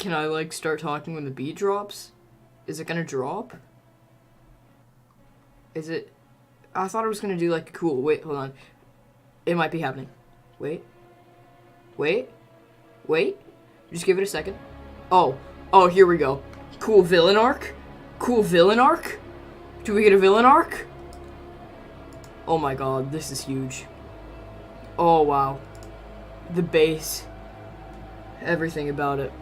Can I, like, start talking when the beat drops? Is it gonna drop? Is it... I thought it was gonna do, like, cool... Wait, hold on. It might be happening. Wait. Wait. Wait. Just give it a second. Oh. Oh, here we go. Cool villain arc? Cool villain arc? Do we get a villain arc? Oh my god, this is huge. Oh, wow. The bass. Everything about it.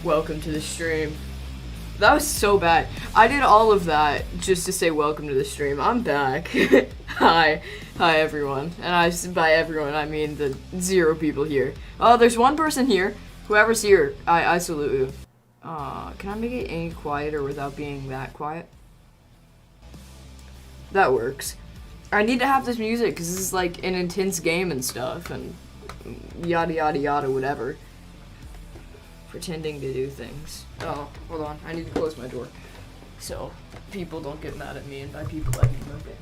Welcome to the stream. That was so bad. I did all of that just to say welcome to the stream. I'm back. Hi. Hi, everyone. And by everyone, I mean the 0 people here. Oh, there's 1 person here. Whoever's here, I salute you. Can I make it any quieter without being that quiet? That works. I need to have this music because this is like an intense game and stuff and yada yada yada whatever. Pretending to do things. Oh, hold on. I need to close my door so people don't get mad at me, and by people I mean okay.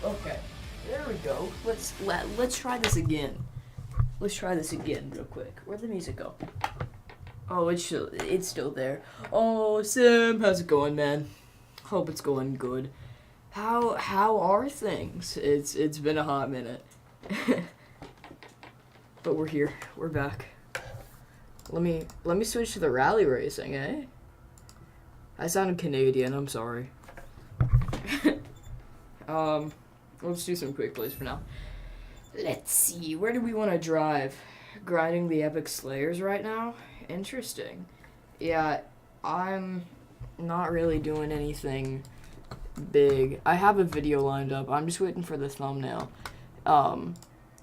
Okay, there we go. Let's try this again. Let's try this again real quick. Where'd the music go? Oh, it's still there. Oh, Sam, how's it going, man? Hope it's going good. How are things? It's been a hot minute. But we're here. We're back. Let me switch to the rally racing, eh? I sounded Canadian, I'm sorry. Let's do some quick plays for now. Let's see, where do we want to drive? Grinding the Epic Slayers right now? Interesting. Yeah, I'm not really doing anything big. I have a video lined up. I'm just waiting for the thumbnail. I'm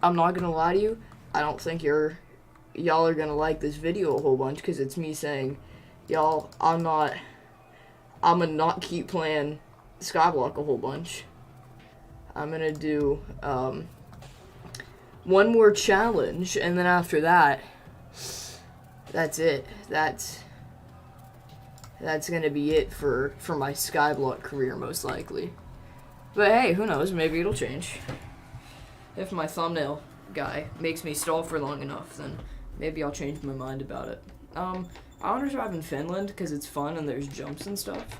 not gonna lie to you. I don't think y'all are gonna like this video a whole bunch because it's me saying, y'all, I'm gonna not keep playing Skyblock a whole bunch. I'm gonna do, 1 more challenge, and then after that, that's it. That's gonna be it for my Skyblock career, most likely. But hey, who knows? Maybe it'll change. If my thumbnail guy makes me stall for long enough, then maybe I'll change my mind about it. I want to drive in Finland because it's fun and there's jumps and stuff.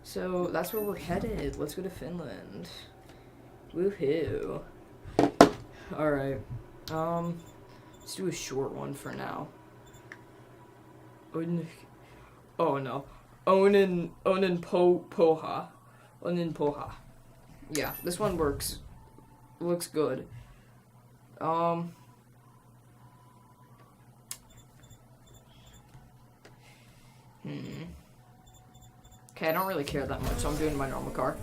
So that's where we're headed. Let's go to Finland. Woohoo. Alright, let's do a short one for now. Oh no. Onin Poha. Onin Poha. Yeah, this one works. Looks good. Okay, I don't really care that much, so I'm doing my normal car.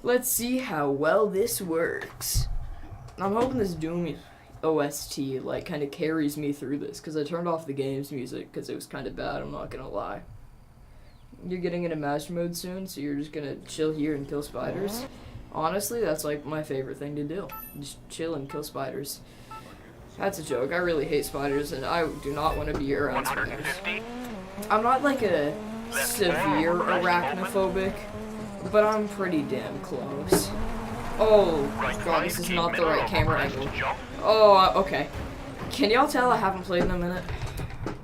Let's see how well this works. I'm hoping this Doom OST, like, kind of carries me through this, because I turned off the game's music, because it was kind of bad, I'm not gonna lie. You're getting into master mode soon, so you're just gonna chill here and kill spiders? Honestly, that's, like, my favorite thing to do. Just chill and kill spiders. That's a joke. I really hate spiders, and I do not want to be around spiders. I'm not, like, a severe arachnophobic, but I'm pretty damn close. Oh, god, this is not the right camera angle. Oh, okay. Can y'all tell I haven't played in a minute?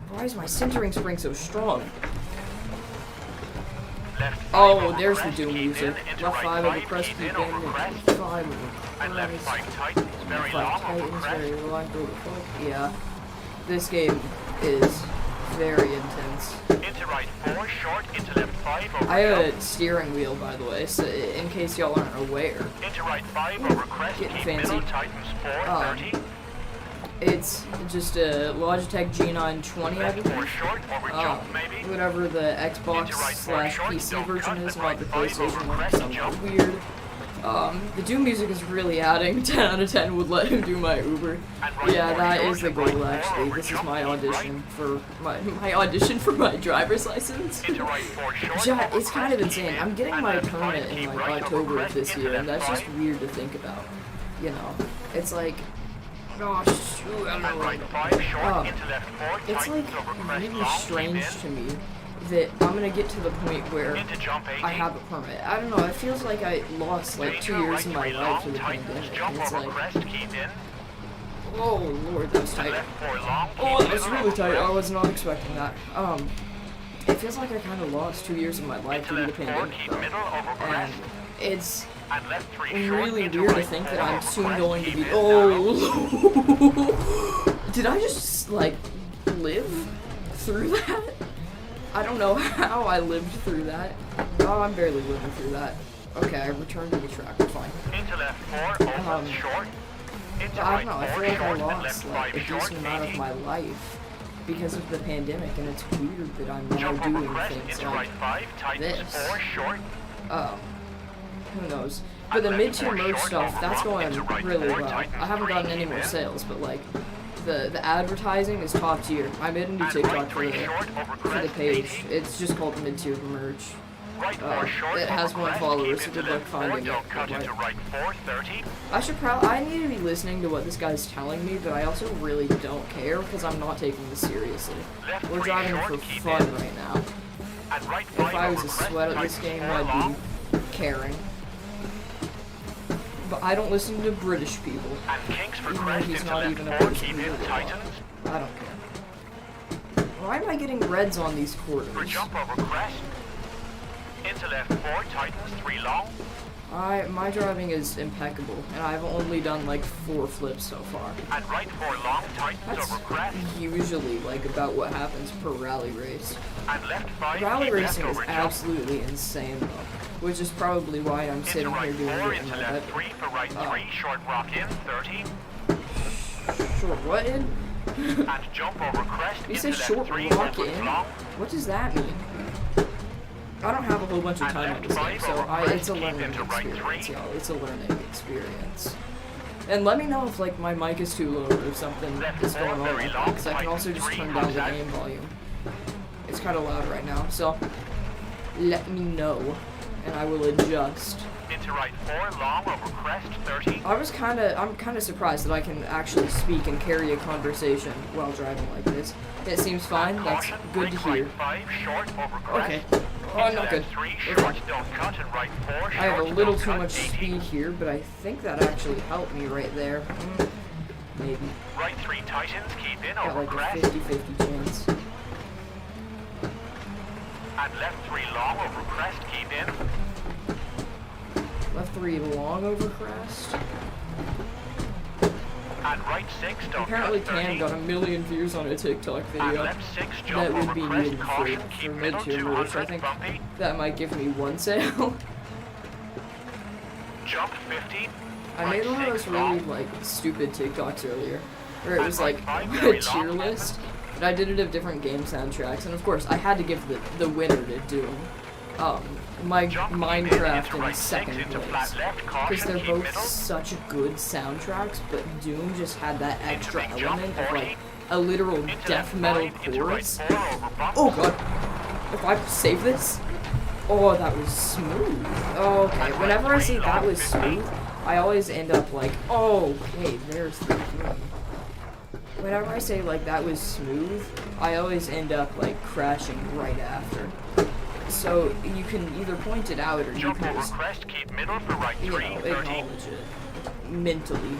Why is my centering spring so strong? Oh, there's the Doom music. Left 5 over press key, bang, 5 over press. 5 Titans, very reliable. Yeah. This game is very intense. I have a steering wheel, by the way, so in case y'all aren't aware. Getting fancy. It's just a Logitech G920, I believe. Whatever the Xbox/PC version is, not the PlayStation one, something weird. The Doom music is really adding. 10 out of 10 would let him do my Uber. Yeah, that is the goal actually. This is my audition for my driver's license. Yeah, it's kind of insane. I'm getting my permit in like October of this year, and that's just weird to think about. You know, it's like, oh shoot, I'm not right. It's like really strange to me that I'm gonna get to the point where I have a permit. I don't know, it feels like I lost like 2 years of my life to the pandemic, and it's like, oh lord, that was tight. Oh, that was really tight, I was not expecting that. It feels like I kind of lost 2 years of my life due to the pandemic, though. And it's really weird to think that I'm soon going to be, oh, did I just, like, live through that? I don't know how I lived through that. Oh, I'm barely living through that. Okay, I returned to the track, we're fine. I don't know, I feel like I lost, like, a decent amount of my life because of the pandemic, and it's weird that I'm now doing things like this. Who knows? But the mid-tier merge stuff, that's going really well. I haven't gotten any more sales, but like, the advertising is top tier. I made a new TikTok for the page. It's just called mid-tier merge. It has 1 follower, so good luck finding it. I need to be listening to what this guy's telling me, but I also really don't care because I'm not taking this seriously. We're driving for fun right now. If I was a sweat at this game, I'd be caring. But I don't listen to British people, even though he's not even a person. I don't care. Why am I getting reds on these quarters? My driving is impeccable, and I've only done like 4 flips so far. That's usually like about what happens per rally race. Rally racing is absolutely insane though, which is probably why I'm sitting here doing it in my bed. Short what in? You say short rock in? What does that mean? I don't have a whole bunch of time on this game, so it's a learning experience, y'all. It's a learning experience. And let me know if, like, my mic is too low or if something is going on like that, because I can also just turn down the game volume. It's kind of loud right now, so let me know, and I will adjust. I'm kind of surprised that I can actually speak and carry a conversation while driving like this. It seems fine. That's good to hear. Okay. Oh, not good. I have a little too much speed here, but I think that actually helped me right there. Maybe. Got like a 50-50 chance. Left 3 long over crest, keep in. Left 3 long over crest. And right 6, don't apparently Cam got 1 million views on a TikTok video. Left 6, that would be needed for mid-tier merge. I think that might give me 1 sale. Jump 50. I made one of those really like stupid TikToks earlier, where it was like a tier list, but I did it of different game soundtracks, and of course I had to give the winner to Doom. My Minecraft in 2nd place, because they're both such good soundtracks, but Doom just had that extra element of like a literal death metal chorus. Oh god, if I save this, oh that was smooth. Okay, whenever I say that was smooth, I always end up like, oh, okay, there's the thing. Whenever I say like that was smooth, I always end up like crashing right after. So you can either point it out or you can just, acknowledge it mentally.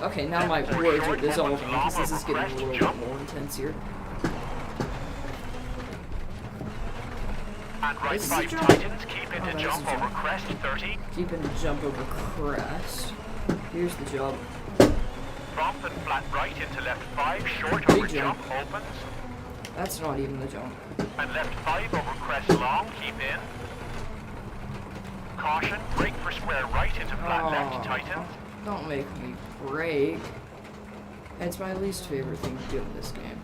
Okay, now my words are dissolving because this is getting a little bit more intense here. This is a jump. Keeping a jump over crest. Here's the jump. Prompt and flat right into left 5, short over jump opens. That's not even the jump. And left 5 over crest long, keep in. Caution, brake for square right into flat left, tightens. Don't make me brake. It's my least favorite thing to do in this game.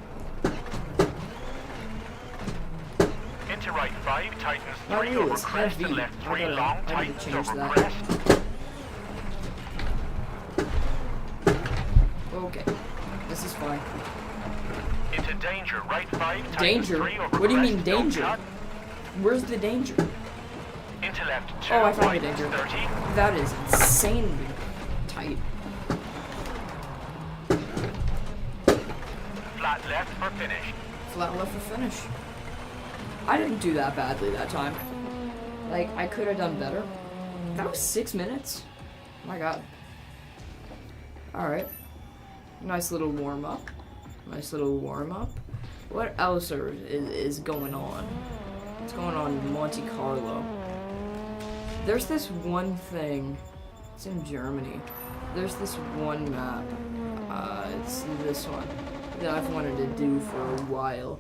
Into Into right 5, tightens My 3 wheel over is crest heavy. and left I 3 gotta long, tightens change over that. crest. Okay, this is fine. Into danger, right 5, tightens Danger? 3 over What do you crest, mean don't danger? cut. Where's the danger? Into left 2, Oh, I found the right danger. 30. That is insanely tight. Flat left for finish. Flat left for finish. I didn't do that badly that time. Like, I could have done better. That was 6 minutes. My god. Alright. Nice little warm up. Nice little warm up. What else is going on? What's going on in Monte Carlo? There's this one thing. It's in Germany. There's this one map. It's this one that I've wanted to do for a while.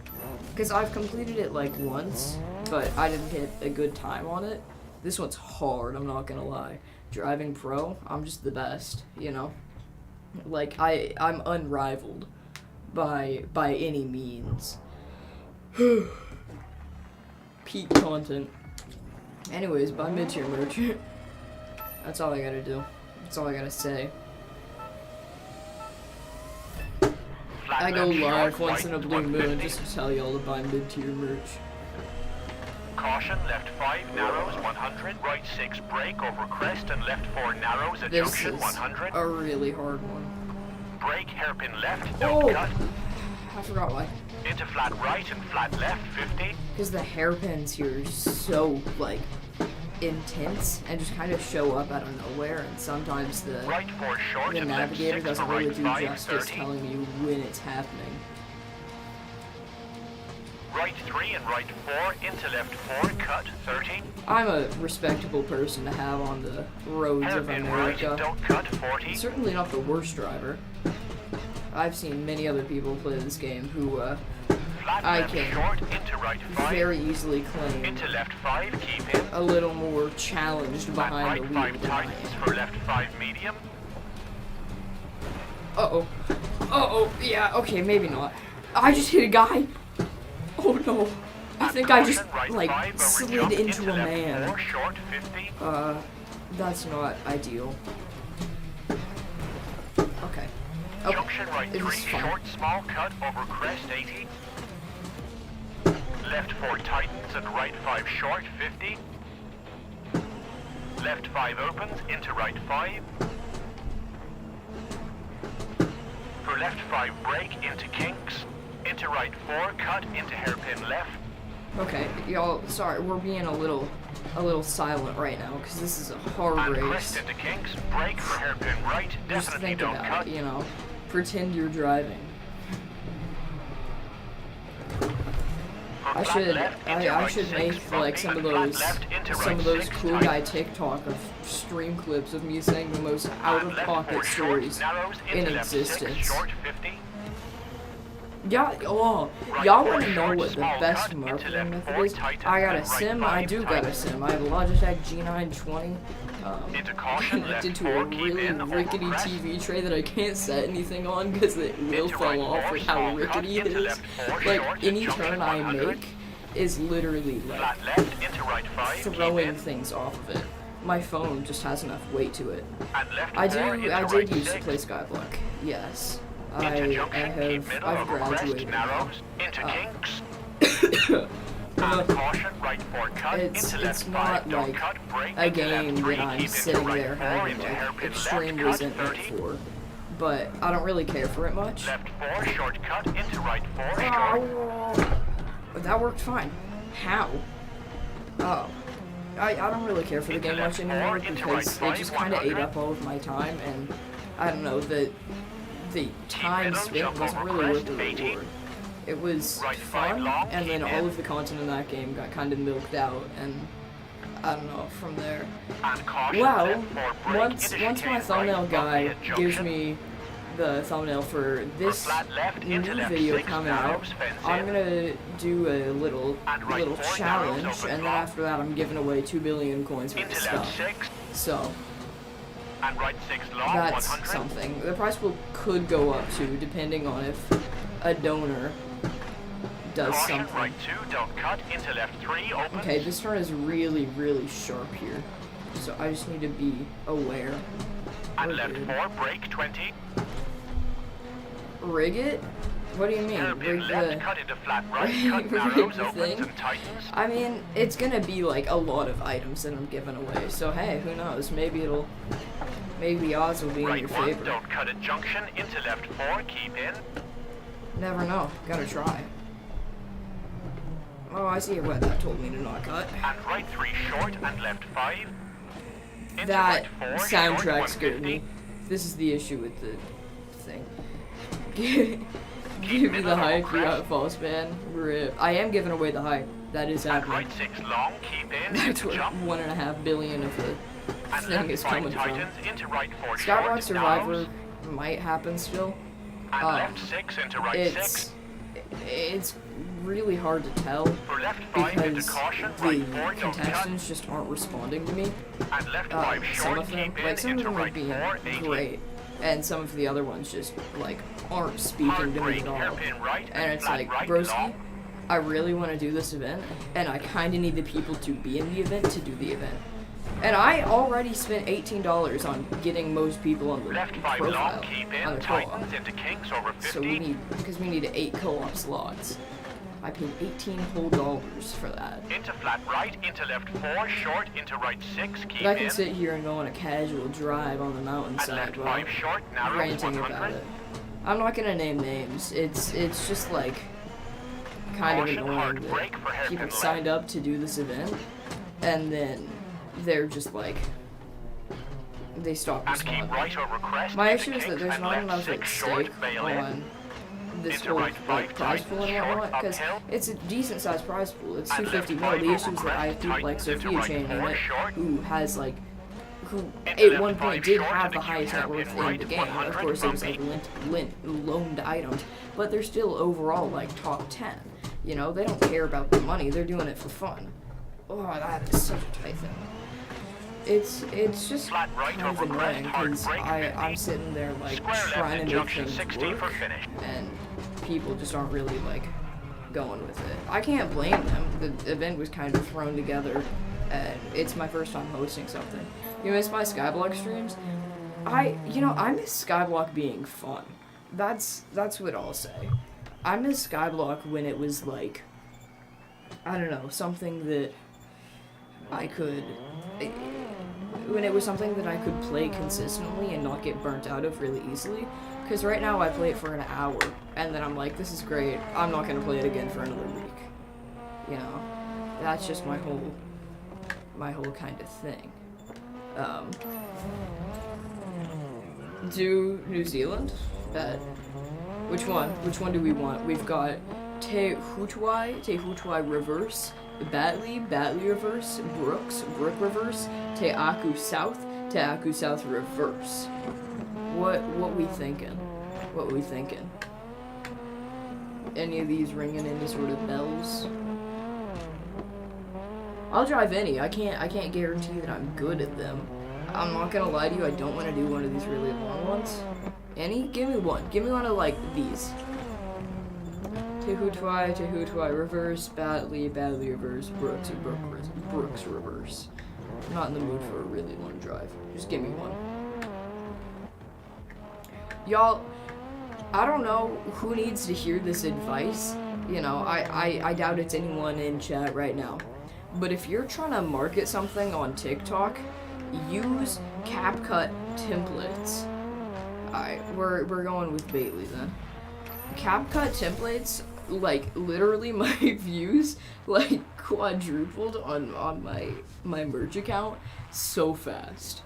Because I've completed it like once, but I didn't hit a good time on it. This one's hard, I'm not gonna lie. Driving pro, I'm just the best, you know? Like, I'm unrivaled by any means. Peak content. Anyways, buy mid-tier merch. That's all I gotta do. That's all I gotta say. I go live once in a blue moon just to tell y'all to buy mid-tier merch. Caution, left 5, narrows 100, right 6, brake over crest and left 4, narrows at This junction is 100. a really hard one. Brake, hairpin left, don't Oh! cut. I forgot why. Into flat right and flat left 50. Because the hairpins here are so, like, intense and just kind of show up out of nowhere, and sometimes the Right 4 short and left navigator 6 for doesn't really right do 5, justice 30. telling you when it's happening. Right 3 and right 4, into left 4, cut 30. I'm a respectable person to have on the roads of Hairpin right, America. don't cut 40. Certainly not the worst driver. I've seen many other people play this game who Flat I left can short, into right 5. very easily claim Into left 5, keep in. a little more challenged Flat behind right the wheel 5 than I tightens am. for left 5 medium. Uh-oh. Uh-oh, yeah, okay, maybe not. I just hit a guy. Oh no. I think I just, like, slid into a man. 4 short 50. That's not ideal. Okay. Okay. Junction right It 3, was fine. short small cut over crest 80. Left 4 tightens and right 5 short 50. Left 5 opens into right 5. For left 5 brake into kinks. Into right 4 cut into hairpin left. Okay, y'all, sorry, we're being a little silent right now, because this is a hard And race. crest into kinks. Brake for hairpin right. Just Definitely think don't about cut. it, you know. Pretend you're driving. For I flat should left into I right should 6, make like bumpy, some of and flat those left into right 6, cool tight. guy TikTok of stream clips of me saying the most out And of left pocket 4 short, stories narrows in into left 6, existence. short 50. Yeah, oh, Right y'all 4 want to know short, what the small best cut, into marketing left method 4 is? tighten, I got a and right sim, I 5 do got tighten. a sim. I have a Logitech G920 Into caution, left connected to 4, a keep really in, over rickety crest. TV tray that I can't set anything on because it will Into fall right off 4, with how small cut, rickety it into is. left 4 Like, short, any junction turn I 100. make is literally like Flat left into right 5, keep throwing in. things off of it. My phone just has enough weight to it. And left I 4 into did right used to 6. play Skyblock. Yes. Into junction, keep middle I've over crest, graduated now. narrows. Into kinks. Uh, And caution, right 4 cut, it's into left 5, not don't like cut, brake, a into left game 3, that I'm keep sitting into right there 4, having into like hairpin extreme left, cut, resentment 30. for. But I don't really care for it much. Left 4, short cut, into right 4, short. That worked fine. How? Oh. I don't really care for the Into game much left four, anymore into because right it just five, kind of ate 100. up all of my time, and I don't know, the time middle, spent jump wasn't over really worth crest, the 80. reward. It was Right five fun, long, and then keep all in. of the content in that game got kind of milked out, and I don't know, from there. And caution, Wow, left 4, brake, once into my chicane thumbnail right, guy bumpy at gives junction. me the thumbnail for this flat left, new into left video 6, coming out, narrows, fence I'm in. gonna do a little And right 4, challenge, narrows, open and then long. after that I'm giving away 2 billion coins worth of Into left stuff. 6, So, and right 6 long, that's 100. something. The price pool could go up too, depending on if a donor does Caution, something. right 2, don't cut, into left 3, opens. Okay, this turn is really, really sharp here. So I just need to be aware. And We're left good. 4, brake 20. Rig it? What do you mean? Hairpin Rig left, the... cut into flat right, cut Rig narrows, the opens, thing? and tightens. I mean, it's gonna be like a lot of items that I'm giving away. So hey, who knows? Maybe the odds will be in Right your 1, favor. don't cut at junction, into left 4, keep in. Never know. Gotta try. Oh, I see what that told me to not cut. And right 3, short, and left 5. Into That right 4, soundtrack short, scared 150. me. This is the issue with the thing. Give me the hype, you got false ban. Rip. I am giving away the hype. That is And happening. right 6, long, keep in, That's into where jump. 1.5 billion of the And thing left is 5, coming from. tightens, into right 4, Skywalk short, Survivor narrows. might happen still. And left 6, into right 6. It's really hard to tell For left 5, into because caution, the right 4, don't cut. contestants just aren't responding to me. And left 5, Some short, of them, keep like in, some of into them are right being 4, 80. great, and some of the other ones just like aren't speaking Hard to me brake, at all. hairpin right, And it's flat like, right, broski, long. I really want to do this event, and I kind of need the people to be in the event to do the event. And I already spent $18 on getting most people on the Left 5, profile, long, keep on in, the co-op. tightens, into kinks, over 50. So we need, because we need 8 co-op slots. I paid $18 whole for that. Into flat right, into left 4, short, into right 6, keep But I can in. sit here and go on a casual drive on the And mountainside left while 5, short, narrows, ranting 100. about it. I'm not gonna name names. It's just like kind of Caution, annoying hard that brake for hairpin people left. signed up to do this event, and then they're just like they stop And keep responding. right over crest, My into issue is that kinks, there's and not left enough 6, at short, stake bail in. on this Into whole right like 5, prize pool and short, whatnot, because uphill. it's a decent sized prize pool. It's And 250 left mil. The 5 issue is that I have over people like crest, into Sophia right Chain in 4, it, short. who has like who Into at left one 5, point did short, have and the a highest net worth hairpin in the right, game. Of 100, course, it was like bumpy. loaned items, but they're still overall like top 10. You know, they don't care about the money. They're doing it for fun. Oh, that is such a tight thing. It's just Flat right kind of over crest, annoying hard because brake, I'm 50. sitting there like Square left trying in to make junction, things 60 work, for finish. and people just aren't really like going with it. I can't blame them. The event was kind of thrown together, and it's my first time hosting something. You miss my Skyblock streams? I miss Skyblock being fun. That's what I'll say. I miss Skyblock when it was like, I don't know, something that I could, when it was something that I could play consistently and not get burnt out of really easily. Because right now I play it for an hour, and then I'm like, this is great, I'm not going to play it again for another week. You know, that's just my whole kind of thing. Do New Zealand? Bet. Which one? Which one do we want? We've got Te Hutwai Reverse, Batley Reverse, Brook Reverse, Te Aku South Reverse. What we thinking? What we thinking? Any of these ringing any sort of bells? I'll drive any. I can't guarantee that I'm good at them. I'm not gonna lie to you, I don't want to do one of these really long ones. Any? Give me one. Give me one of like these. Te Hutwai Reverse, Batley Reverse, Brooks Reverse. I'm not in the mood for a really long drive. Just give me one. Y'all, I don't know who needs to hear this advice. You know, I doubt it's anyone in chat right now. But if you're trying to market something on TikTok, use CapCut templates. Alright, we're going with Bailey then. CapCut templates, like, literally my views, like, quadrupled on my merch account so fast.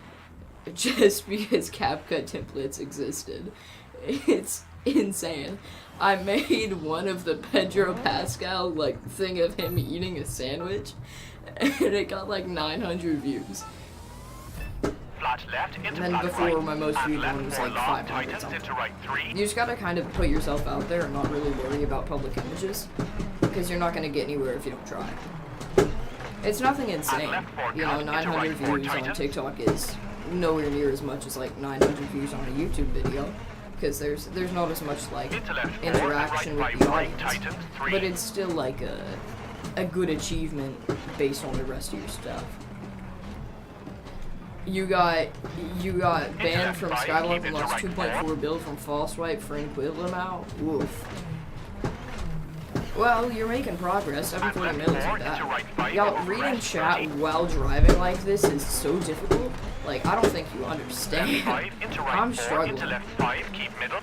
Just because CapCut templates existed. It's insane. I made one of the Pedro Pascal, like, thing of him eating a sandwich, and it got, like, 900 views. Flat left, into And then flat before, right, my most and viewed left one was, four like, long, 500 tightens something. into right 3. You just gotta kind of put yourself out there and not really worry about public images, because you're not gonna get anywhere if you don't try. It's nothing insane. You know, 900 views on TikTok is nowhere near as much as like 900 views on a YouTube video, because there's not as much like Into left 4, interaction right with the 5 right, audience, tightens, 3. but it's still like a good achievement based on the rest of your stuff. You got banned from Skyblock and lost 2.4 bill from false swipe for an equivalent amount. Woof. Well, you're making progress. 740 mils of that. Y'all, reading chat while driving like this is so difficult. Like, I don't think you understand. I'm struggling. Into left 5, keep middle.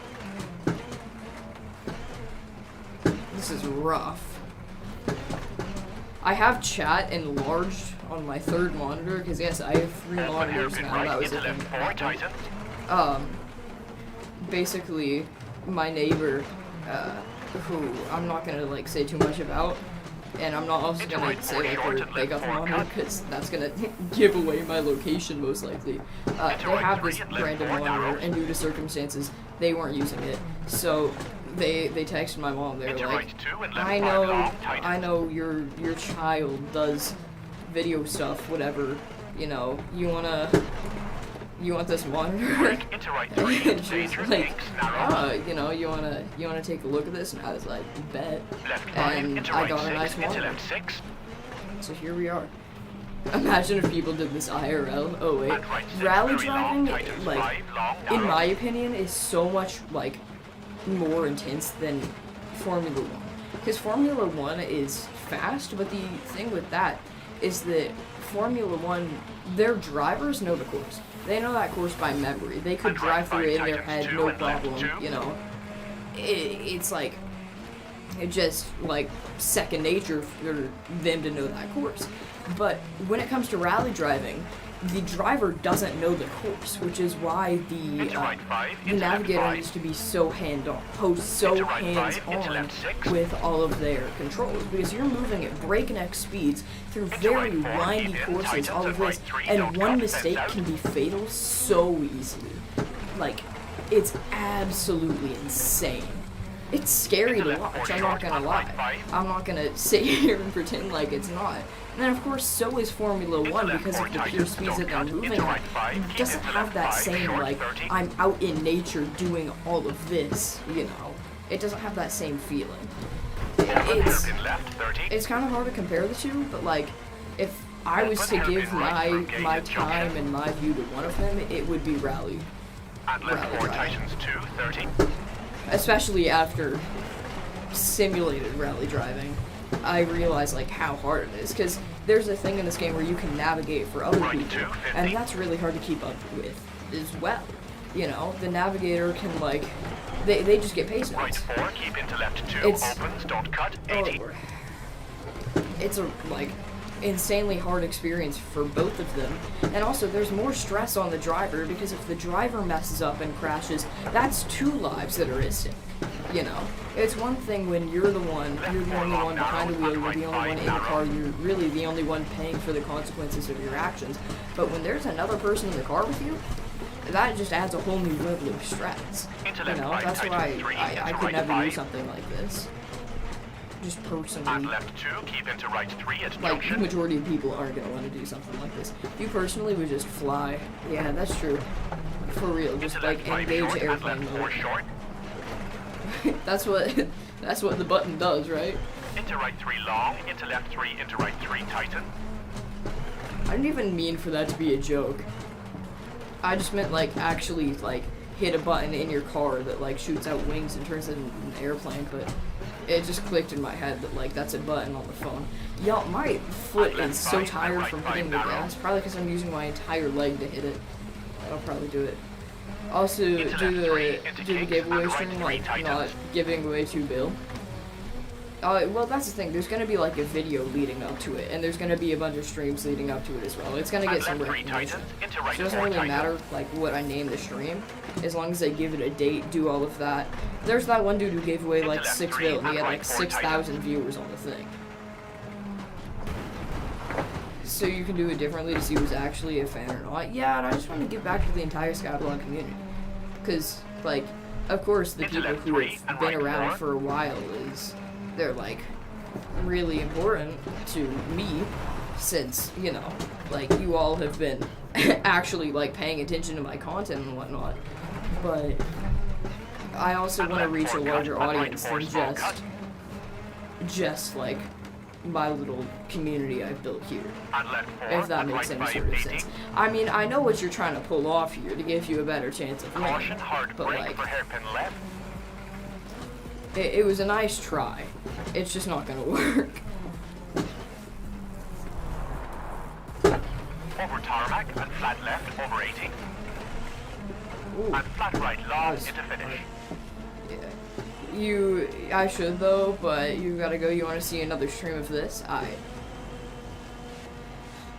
This is rough. I have chat enlarged on my third monitor, because yes, I have 3 monitors now. That was into a left thing. 4, tightens. Basically, my neighbor, who I'm not gonna like say too much about, and I'm not also gonna say like their big up monitor, because that's gonna give away my location most likely. They have this random monitor, and due to circumstances, they weren't using it. So they texted my mom. They're like, I know your child does video stuff, whatever. You know, you want this monitor? And she's like, you know, you wanna take a look at this? And I was like, bet. And I got a nice monitor. So here we are. Imagine if people did this IRL. Oh wait, rally driving, like, in my opinion, is so much like more intense than Formula 1. Because Formula 1 is fast, but the thing with that is that Formula 1, their drivers know the course. They know that course by memory. They could drive through it in their head, no problem, you know. It's like, it's just like second nature for them to know that course. But when it comes to rally driving, the driver doesn't know the course, which is why the navigator needs to be so hands-on with all of their controls, because you're moving at breakneck speeds through very windy courses, all of this, and one mistake can be fatal so easily. Like, it's absolutely insane. It's scary to watch, I'm not gonna lie. I'm not gonna sit here and pretend like it's not. And then of course, so is Formula 1, because of the pure speeds that they're moving at. It doesn't have that same, like, I'm out in nature doing all of this, you know. It doesn't have that same feeling. It's kind of hard to compare the two, but like, if I was to give my time and my view to one of them, it would be rally driving. Especially after simulated rally driving, I realize like how hard it is, because there's a thing in this game where you can navigate for other people, and that's really hard to keep up with as well. You know, the navigator can like, they just get pace notes. It's a like insanely hard experience for both of them, and also there's more stress on the driver, because if the driver messes up and crashes, that's 2 lives that are at stake. You know, it's one thing when you're the only one behind the wheel, you're the only one in the car, you're really the only one paying for the consequences of your actions. But when there's another person in the car with you, that just adds a whole new level of stress. You know, that's why I could never do something like this. Just personally, like, the majority of people aren't going to want to do something like this. You personally would just fly. Yeah, that's true. For real, just like engage airplane mode. That's what the button does, right? Into right 3 long, into left 3, into right 3 tighten. I didn't even mean for that to be a joke. I just meant like actually like hit a button in your car that like shoots out wings and turns it into an airplane, but it just clicked in my head that like that's a button on the phone. Y'all, my foot is so tired from hitting the gas, probably because I'm using my entire leg to hit it. I'll probably do it. Also, do the giveaway stream, like, not giving away 2 bill. Well, that's the thing. There's going to be, like, a video leading up to it, and there's going to be a bunch of streams leading up to it as well. It's going to get some recognition. So it doesn't really matter, like, what I name the stream, as long as I give it a date, do all of that. There's that one dude who gave away, like, 6 bill, and he had, like, 6,000 viewers on the thing. So you can do it differently to see who's actually a fan or not. Yeah, and I just want to give back to the entire Skyblock community. Because, like, of course, the people who have been around for a while they're, like, really important to me, since, you know, like, you all have been actually, like, paying attention to my content and whatnot. But I also And want to left reach a 4 cut, larger and right audience 4 than small cut. just like my little community I've built here. And left 4, If that and makes right any 5, sort of 80. sense. I mean, I know what you're trying to pull off here to give you a better chance of winning, Caution, hard but brake like, for hairpin left. it was a nice try. It's just not gonna work. Over tarmac and flat left over 80. Ooh. And flat right long Nice. into finish. Yeah. I should though, but you gotta go. You want to see another stream of this?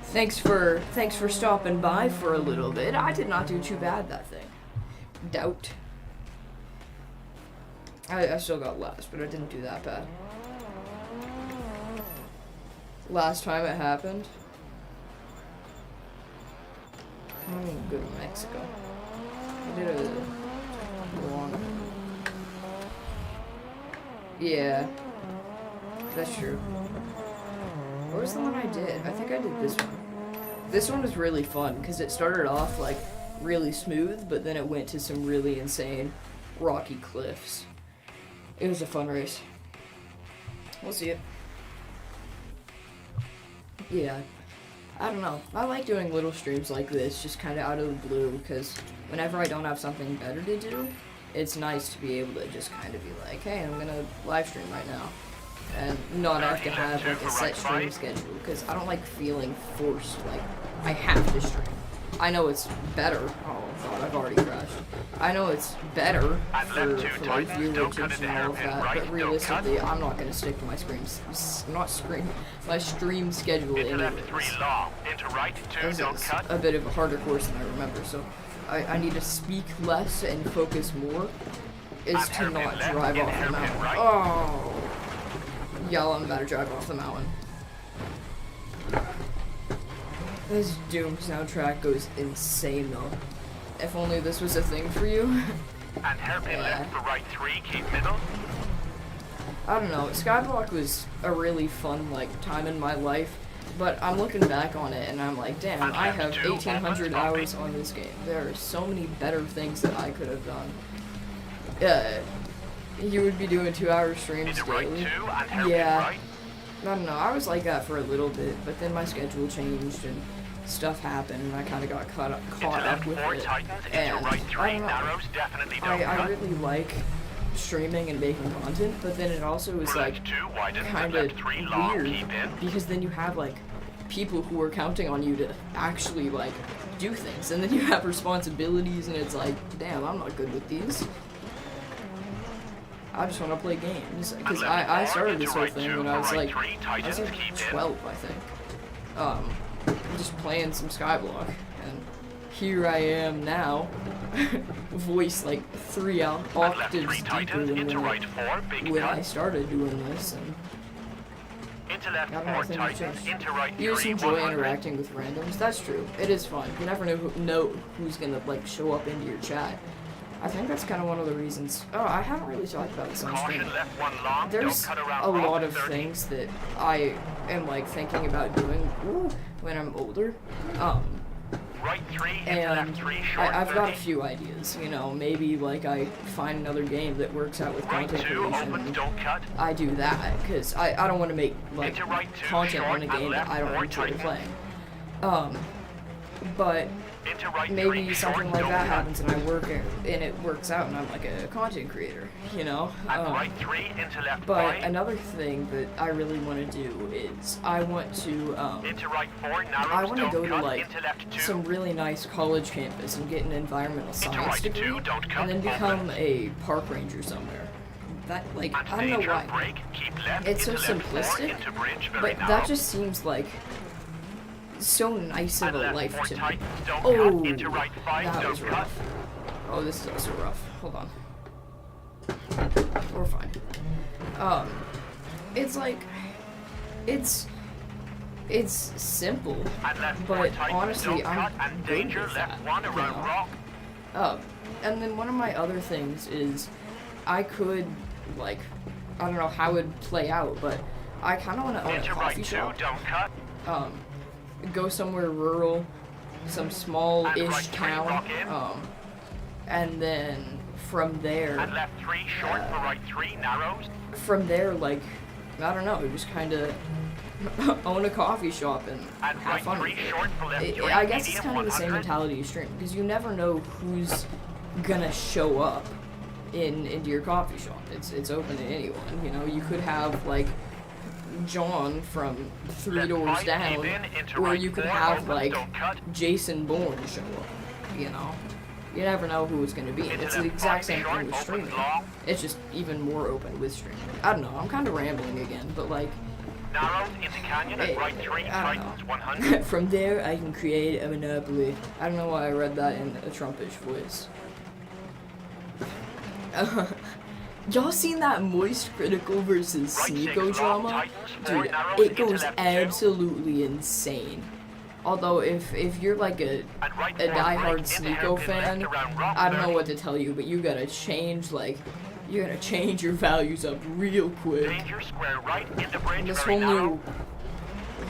Thanks for stopping by for a little bit. I did not do too bad that thing. Doubt. I still got last, but I didn't do that bad. Last time it happened. I'm gonna go to Mexico. I did a long. Yeah, that's true. What was the one I did? I think I did this one. This one was really fun because it started off like really smooth, but then it went to some really insane rocky cliffs. It was a fun race. We'll see it. Yeah, I don't know. I like doing little streams like this, just kind of out of the blue, because whenever I don't have something better to do, it's nice to be able to just kind of be like, hey, I'm gonna live stream right now, and not have to have like a set stream schedule, because I don't like feeling forced, like, I have to stream. I know it's better. Oh god, I've already crashed. I know it's better for like viewership and all of that, but realistically, I'm not gonna stick to my my stream schedule anyways. It's a bit of a harder course than I remember, so I need to speak less and focus more. Is to not drive off the mountain. Oh, y'all, I'm about to drive off the mountain. This Doom soundtrack goes insane though. If only this was a thing for you. And hairpin left for right 3, keep middle. I don't know, Skyblock was a really fun like time in my life, but I'm looking back on it and I'm like, damn, I have 1,800 hours on this game. There are so many better things that I could have done. You would be doing 2-hour streams daily. Yeah. I don't know, I was like that for a little bit, but then my schedule changed and stuff happened and I kind of got caught up with it. And I don't know, I really like streaming and making content, but then it also is like kind of weird because then you have like people who are counting on you to actually like do things, and then you have responsibilities and it's like, damn, I'm not good with these. I just want to play games, because I started this whole thing when I was like 12, I think. Just playing some Skyblock, and here I am now, voice like 3 octaves deeper than when I started doing this, and I don't know, things changed. You just enjoy interacting with randoms, that's true, it is fun. You never know who's gonna like show up into your chat. I think that's kind of one of the reasons. Oh, I haven't really talked about this on stream. There's a lot of things that I am like thinking about doing when I'm older. And I've got a few ideas, you know, maybe like I find another game that works out with content creation. I do that, because I don't want to make like content on a game that I don't enjoy playing. But maybe something like that happens and I work it, and it works out and I'm like a content creator, you know? But another thing that I really want to do is I want to go to like some really nice college campus and get an environmental science degree and then become a park ranger somewhere. That, like, I don't know why. It's so simplistic, but that just seems like so nice of a life to me. Oh, that was rough. Oh, this is also rough. Hold on. We're fine. It's like, it's simple, but honestly, I'm good with that, you know? And then one of my other things is, I could, like, I don't know how it would play out, but I kind of want to own a coffee shop. Go somewhere rural, some small-ish town, and then from there, And left 3 short for right 3 narrows. from there, like, I don't know, just kind of own a coffee shop and And have right fun 3 with it. short for left 3 I guess it's medium kind of the same 100. mentality you stream, because you never know who's gonna show up into your coffee shop. It's open to anyone, you know. You could have like John from 3 doors Five down, deep in into or right you could 4 have opens, like don't cut. Jason Bourne show up, you know. You never know who it's gonna be. Into It's the left exact 5 same short, thing with opens streaming. long. It's just even more open with streaming. I don't know, I'm kind of rambling again, but like, Narrows into canyon and right 3 I don't tightens know. 100. From there, I can create a monopoly. I don't know why I read that in a Trumpish voice. Y'all seen that Moist Critical versus Right 6 Sneeko long drama? tightens 4 Dude, narrows it into goes left 2. absolutely insane. Although, if you're like a And right a 4 diehard break into Sneeko hairpin fan, left around rock I don't know 30. what to tell you, but you gotta change, like, you gotta change your values up real quick. Danger square right into bridge This very narrow.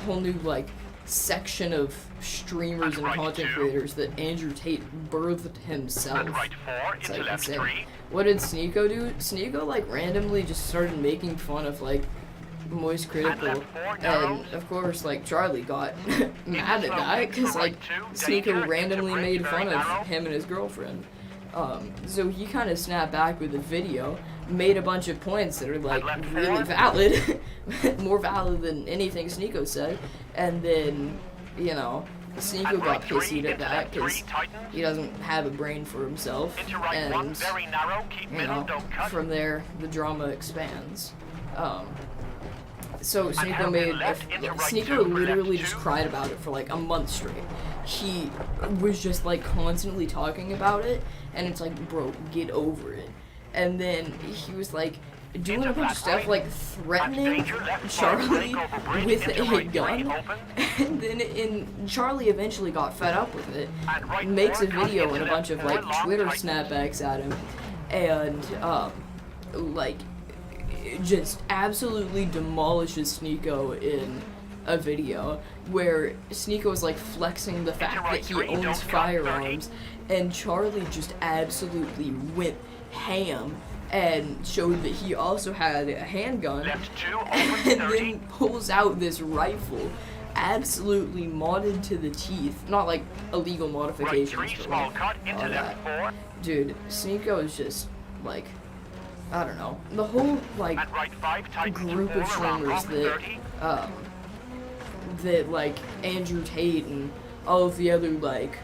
whole new like section of streamers and right content 2. creators that Andrew Tate birthed himself. And right 4 It's into like left insane. 3. What did Sneeko do? Sneeko like randomly just started making fun of like Moist Critical, left 4 narrows. and of course like Charlie got mad at slow that link because for like right 2, danger Sneeko into randomly bridge made very fun of narrow. him and his girlfriend. So he kind of snapped back with a video, made a bunch of points that are like left really 4. valid, more valid than anything Sneeko said, and then, you know, Sneeko And got right 3 pissed at into that left 3 because tightens. he doesn't have a brain for himself, Into right 1 and, very narrow. Keep you middle, know, don't cut. from there, the drama expands. So Sneeko hairpin made left into right 2 Sneeko for literally left just 2. cried about it for like a month straight. He was just like constantly talking about it, and it's like, bro, get over it. And then he was like doing a bunch of stuff like threatening Charlie with a gun, and then Charlie eventually got fed up with it, makes a video and a bunch of like Twitter snapbacks at him, and like just absolutely demolishes Sneeko in a video where Sneeko is like flexing the fact that he owns firearms, and Charlie just absolutely went ham and showed that he also had a handgun, Left 2 and opens 30. then pulls out this rifle absolutely modded to the teeth. Not like illegal Right modifications, 3 but small like cut into all left that. 4. Dude, Sneeko is just like, I don't know, the whole like And right 5 tightens group of 4 around streamers rock that 30. that like Andrew Tate and all of the other like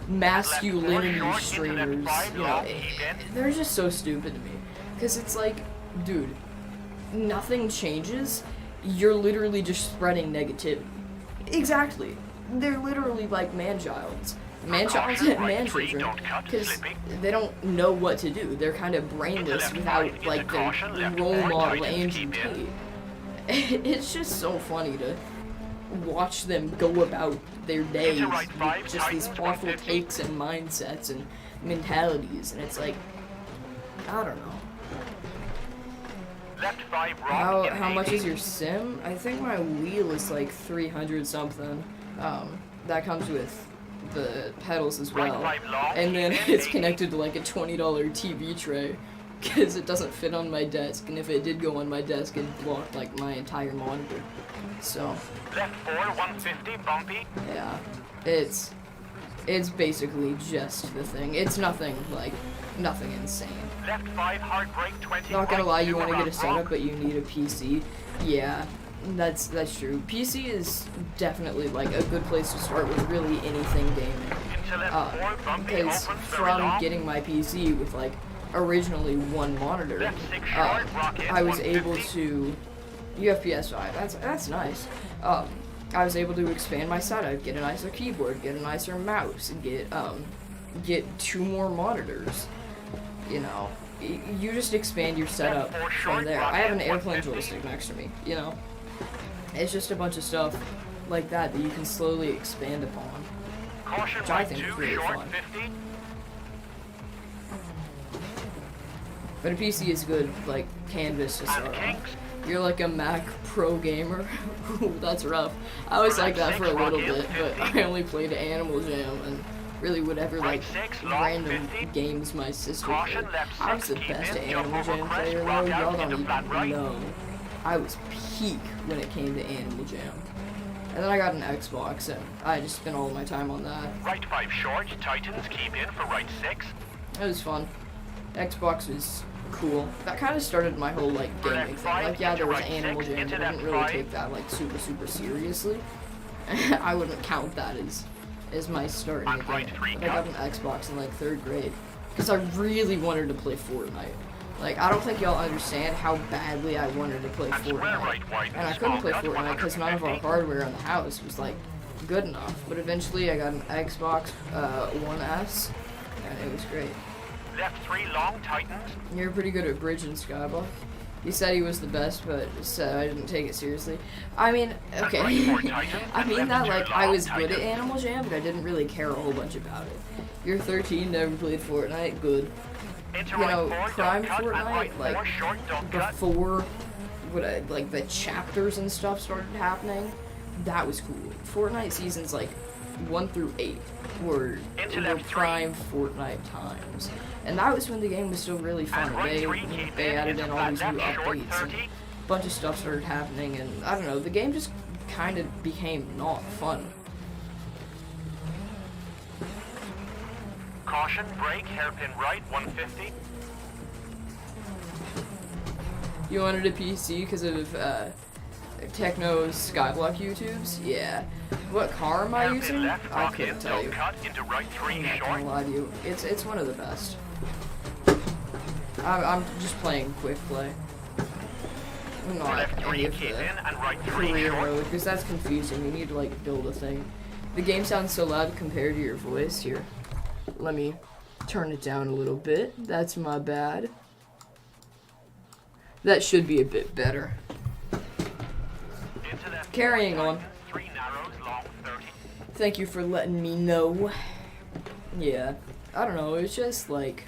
masculinity Left 4 short into streamers, left 5 you know, long, keep in. they're just so stupid to me. Because it's like, dude, nothing changes. You're literally just spreading negativity. Exactly. They're literally like man-childs. Man-childs and man-children. Because they don't know what to do. They're kind of brainless without like the role model Andrew Tate. It's just so funny to watch them go about their days with just these awful takes and mindsets and mentalities, and it's like, I don't know. Left 5 wrong. How much is your sim? I think my wheel is like 300 something. That comes with the pedals as well, and then it's connected to like a $20 TV tray because it doesn't fit on my desk, and if it did go on my desk, it'd block like my entire monitor. So Left 4 150 bumpy. yeah, it's basically just the thing. It's nothing insane. Left 5 hard break 20. Not gonna right lie, you 2 want to get a around setup, rock. but you need a PC. Yeah, that's true. PC is definitely like a good place to start with really anything gaming. Into left 4 bumpy. Because Opens very from long. getting my PC with like originally one monitor, Left 6 short. Rock in I was able 150. to. You have PS5. That's nice. I was able to expand my setup, get a nicer keyboard, get a nicer mouse, and get 2 more monitors. You know, you just expand your setup from there. I have an airplane joystick next to me. You know, it's just a bunch of stuff like that that you can slowly expand upon. Caution which I right think 2 is really short fun. 50. But a PC is good, like, canvas to start And on. kinks. You're like a Mac Pro gamer. Ooh, that's rough. I was like that for a little bit, but I only played Animal Jam, and really whatever like Right 6, long random 50. games my sister Caution, played. left I was 6, the keep best in, Animal jump over Jam crest, player though. rock Y'all out don't into flat even right. know. I was peak when it came to Animal Jam. And then I got an Xbox and I just spent all my time on that. Right 5 short, Titans, keep in for right 6. It was fun. Xbox was cool. That kind of started my whole like gaming thing. Like yeah, there was Animal Jam, but I didn't really take that like super seriously. I wouldn't count that as my start in the game. But I got an Xbox in like 3rd grade because I really wanted to play Fortnite. Like I don't think y'all understand how badly I wanted to play Fortnite, and I couldn't play Fortnite because none of our hardware in the house was like good enough. But eventually I got an Xbox One S, and it was great. Left 3 long, Titans. You're pretty good at Bridge and Skyblock. He said he was the best, but said I didn't take it seriously. I mean, okay. I mean that like I was good at Animal Jam, but I didn't really care a whole bunch about it. You're 13, never played Fortnite, good. You know, Prime Fortnite, like before like the chapters and stuff started happening, that was cool. Fortnite seasons like 1 through 8 were prime Fortnite times. And that was when the game was still really fun. They added in all these new updates and a bunch of stuff started happening, and I don't know, the game just kind of became not fun. Caution, brake, hairpin right, 150. You wanted a PC because of Techno's Skyblock YouTubes? Yeah. What car am I using? I couldn't tell you. I'm not gonna lie to you. It's one of the best. I'm just playing quick play. I'm not any of the career mode because that's confusing. You need to like build a thing. The game sounds so loud compared to your voice here. Let me turn it down a little bit. That's my bad. That should be a bit better. Carrying on. Thank you for letting me know. Yeah, I don't know, it's just like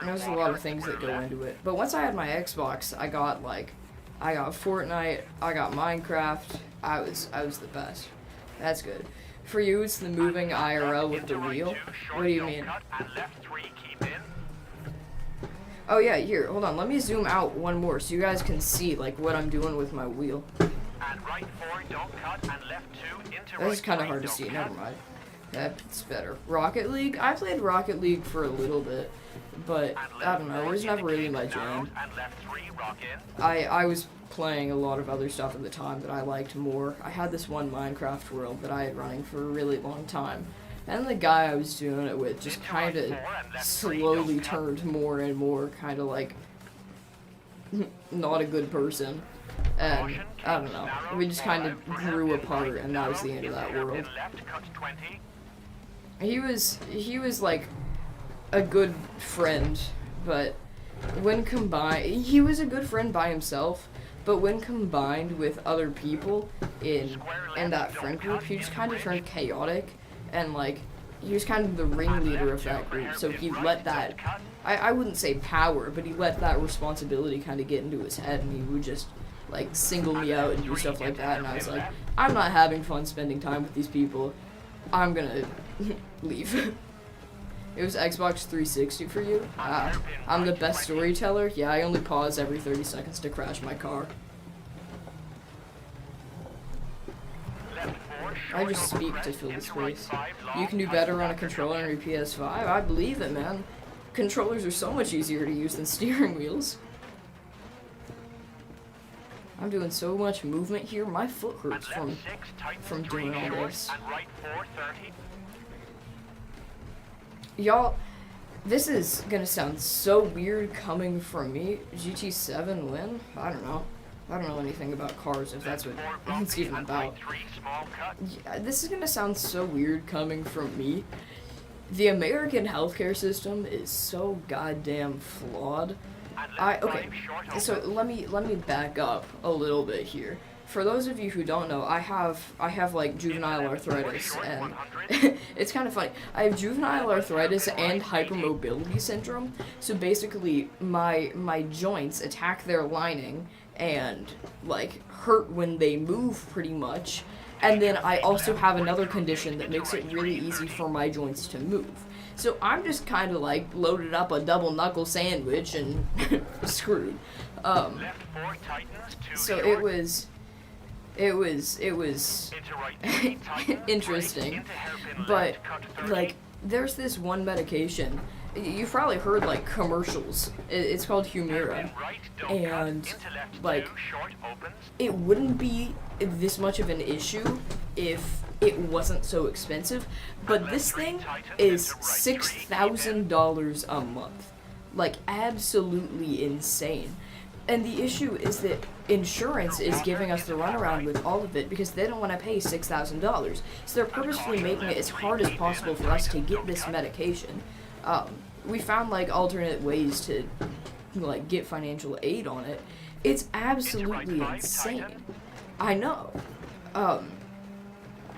there's a lot of things that go into it. But once I had my Xbox, I got Fortnite, I got Minecraft. I was the best. That's good. For you, it's the moving IRL with the wheel. What do you mean? Oh yeah, here, hold on. Let me zoom out one more so you guys can see like what I'm doing with my wheel. This is kind of hard to see. Never mind. That's better. Rocket League? I played Rocket League for a little bit, but I don't know. It was never really my jam. I was playing a lot of other stuff at the time that I liked more. I had this one Minecraft world that I had running for a really long time. And the guy I was doing it with just kind of slowly turned more and more kind of like not a good person. And I don't know, we just kind of grew apart, and that was the end of that world. He was like a good friend, but when combined, he was a good friend by himself, but when combined with other people in that friend group, he just kind of turned chaotic, and like he was kind of the ringleader of that group. So he let that, I wouldn't say power, but he let that responsibility kind of get into his head, and he would just like single me out and do stuff like that, and I was like, I'm not having fun spending time with these people. I'm gonna leave. It was Xbox 360 for you? I'm the best storyteller? Yeah, I only pause every 30 seconds to crash my car. I just speak to fill the space. You can do better on a controller on your PS5? I believe it, man. Controllers are so much easier to use than steering wheels. I'm doing so much movement here, my foot hurts from doing all this. Y'all, this is gonna sound so weird coming from me. GT7 win? I don't know. I don't know anything about cars, if that's what it's even about. Yeah, this is gonna sound so weird coming from me. The American healthcare system is so goddamn flawed. Okay, so let me back up a little bit here. For those of you who don't know, I have like juvenile arthritis, and it's kind of funny. I have juvenile arthritis and hypermobility syndrome. So basically, my joints attack their lining and like hurt when they move pretty much. And then I also have another condition that makes it really easy for my joints to move. So I'm just kind of like loaded up a double knuckle sandwich and screwed. So it was interesting, but like there's this one medication. You've probably heard like commercials. It's called Humira, and like it wouldn't be this much of an issue if it wasn't so expensive, but this thing is $6,000 a month, like absolutely insane. And the issue is that insurance is giving us the runaround with all of it because they don't want to pay $6,000. So they're purposefully making it as hard as possible for us to get this medication. We found like alternate ways to like get financial aid on it. It's absolutely insane. I know.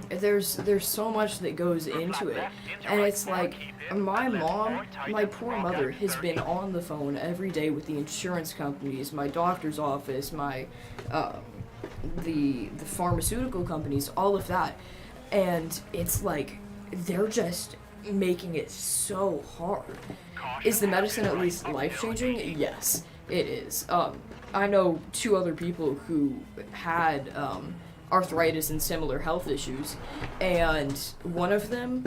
There's so much that goes into it, and it's like my mom, my poor mother, has been on the phone every day with the insurance companies, my doctor's office, my the pharmaceutical companies, all of that, and it's like they're just making it so hard. Is the medicine at least life-changing? Yes, it is. I know 2 other people who had arthritis and similar health issues, and one of them,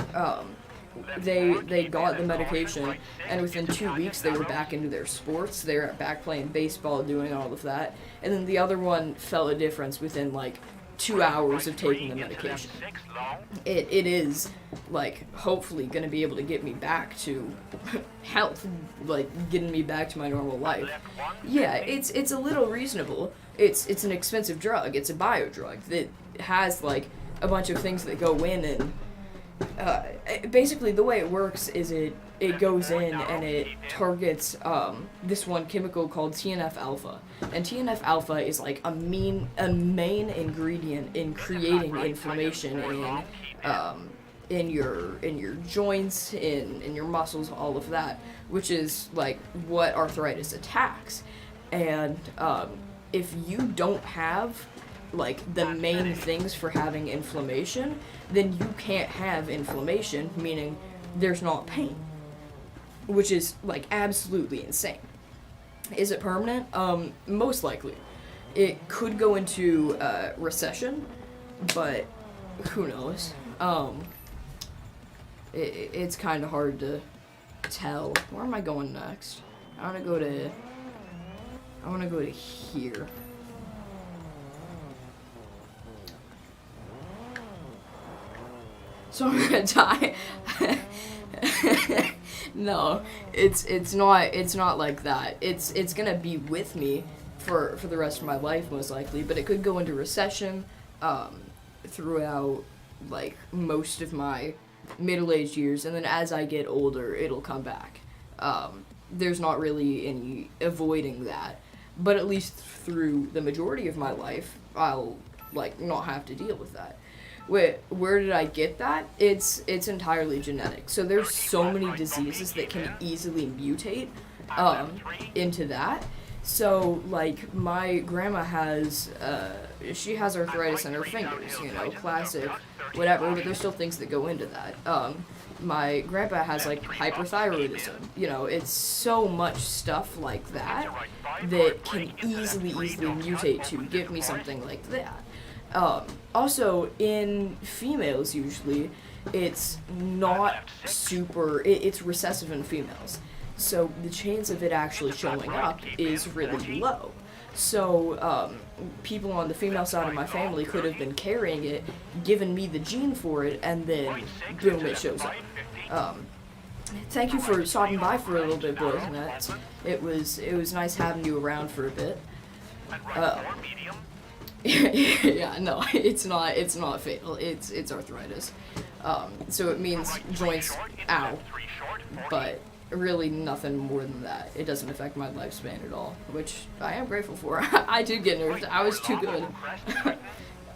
they got the medication, and within 2 weeks they were back into their sports. They were back playing baseball, doing all of that, and then the other one felt a difference within like 2 hours of taking the medication. It is like hopefully going to be able to get me back to health, like getting me back to my normal life. Yeah, it's a little reasonable. It's an expensive drug. It's a bio drug that has like a bunch of things that go in, and basically the way it works is it goes in and it targets this one chemical called TNF alpha, and TNF alpha is like a main ingredient in creating inflammation in your joints, in your muscles, all of that, which is like what arthritis attacks. And if you don't have like the main things for having inflammation, then you can't have inflammation, meaning there's not pain, which is like absolutely insane. Is it permanent? Most likely. It could go into recession, but who knows? It's kind of hard to tell. Where am I going next? I want to go to here. So I'm gonna die. No, it's not like that. It's gonna be with me for the rest of my life most likely, but it could go into recession throughout like most of my middle-aged years, and then as I get older it'll come back. There's not really any avoiding that, but at least through the majority of my life I'll like not have to deal with that. Where did I get that? It's entirely genetic. So there's so many diseases that can easily mutate into that. So like my grandma has she has arthritis in her fingers, you know, classic, whatever, but there's still things that go into that. My grandpa has like hyperthyroidism, you know, it's so much stuff like that that can easily mutate to give me something like that. Also, in females, usually, it's not super, it's recessive in females. So the chance of it actually showing up is really low. So, people on the female side of my family could have been carrying it, given me the gene for it, and then, boom, it shows up. Thank you for stopping by for a little bit, boys and nuts. It was nice having you around for a bit. Yeah, no, it's not fatal. It's arthritis. So it means joints, ow, but really nothing more than that. It doesn't affect my lifespan at all, which I am grateful for. I did get nerfed. I was too good.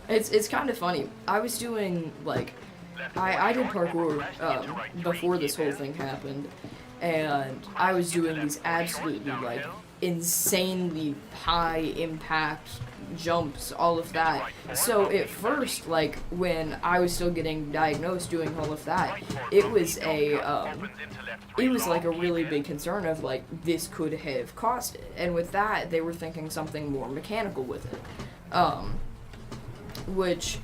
It's kind of funny. I was doing like I did parkour before this whole thing happened, and I was doing these absolutely like insanely high impact jumps, all of that. So at first, like when I was still getting diagnosed doing all of that, it was like a really big concern of like this could have caused it. And with that, they were thinking something more mechanical with it, which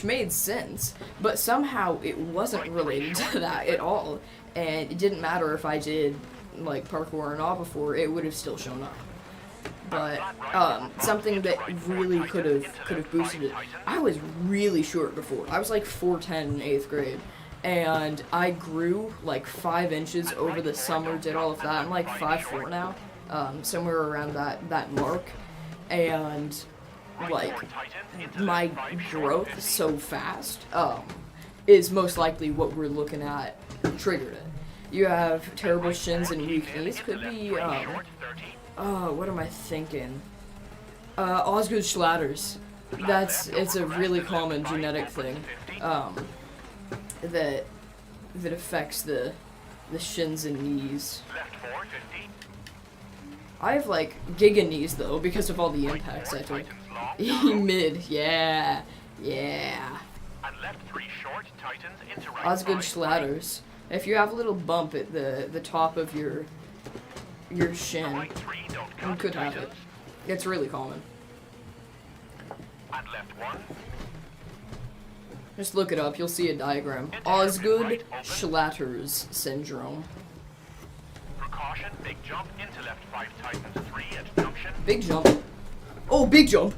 made sense. But somehow it wasn't related to that at all, and it didn't matter if I did like parkour or not before, it would have still shown up. But something that really could have boosted it. I was really short before. I was like 4'10" in 8th grade, and I grew like 5 inches over the summer. Did all of that. I'm like 5'4" now, somewhere around that mark, and like my growth so fast is most likely what we're looking at triggered it. You have terrible shins and weak knees. Could be what am I thinking? Osgood Schlatters. It's a really common genetic thing that affects the shins and knees. I have like giga knees though because of all the impacts I took. Mid, yeah. Osgood Schlatters. If you have a little bump at the top of your shin, you could have it. It's really common. Just look it up, you'll see a diagram. Osgood Schlatters syndrome. Precaution, big jump, into left 5 tightens 3 at junction. Big jump. Oh, big jump.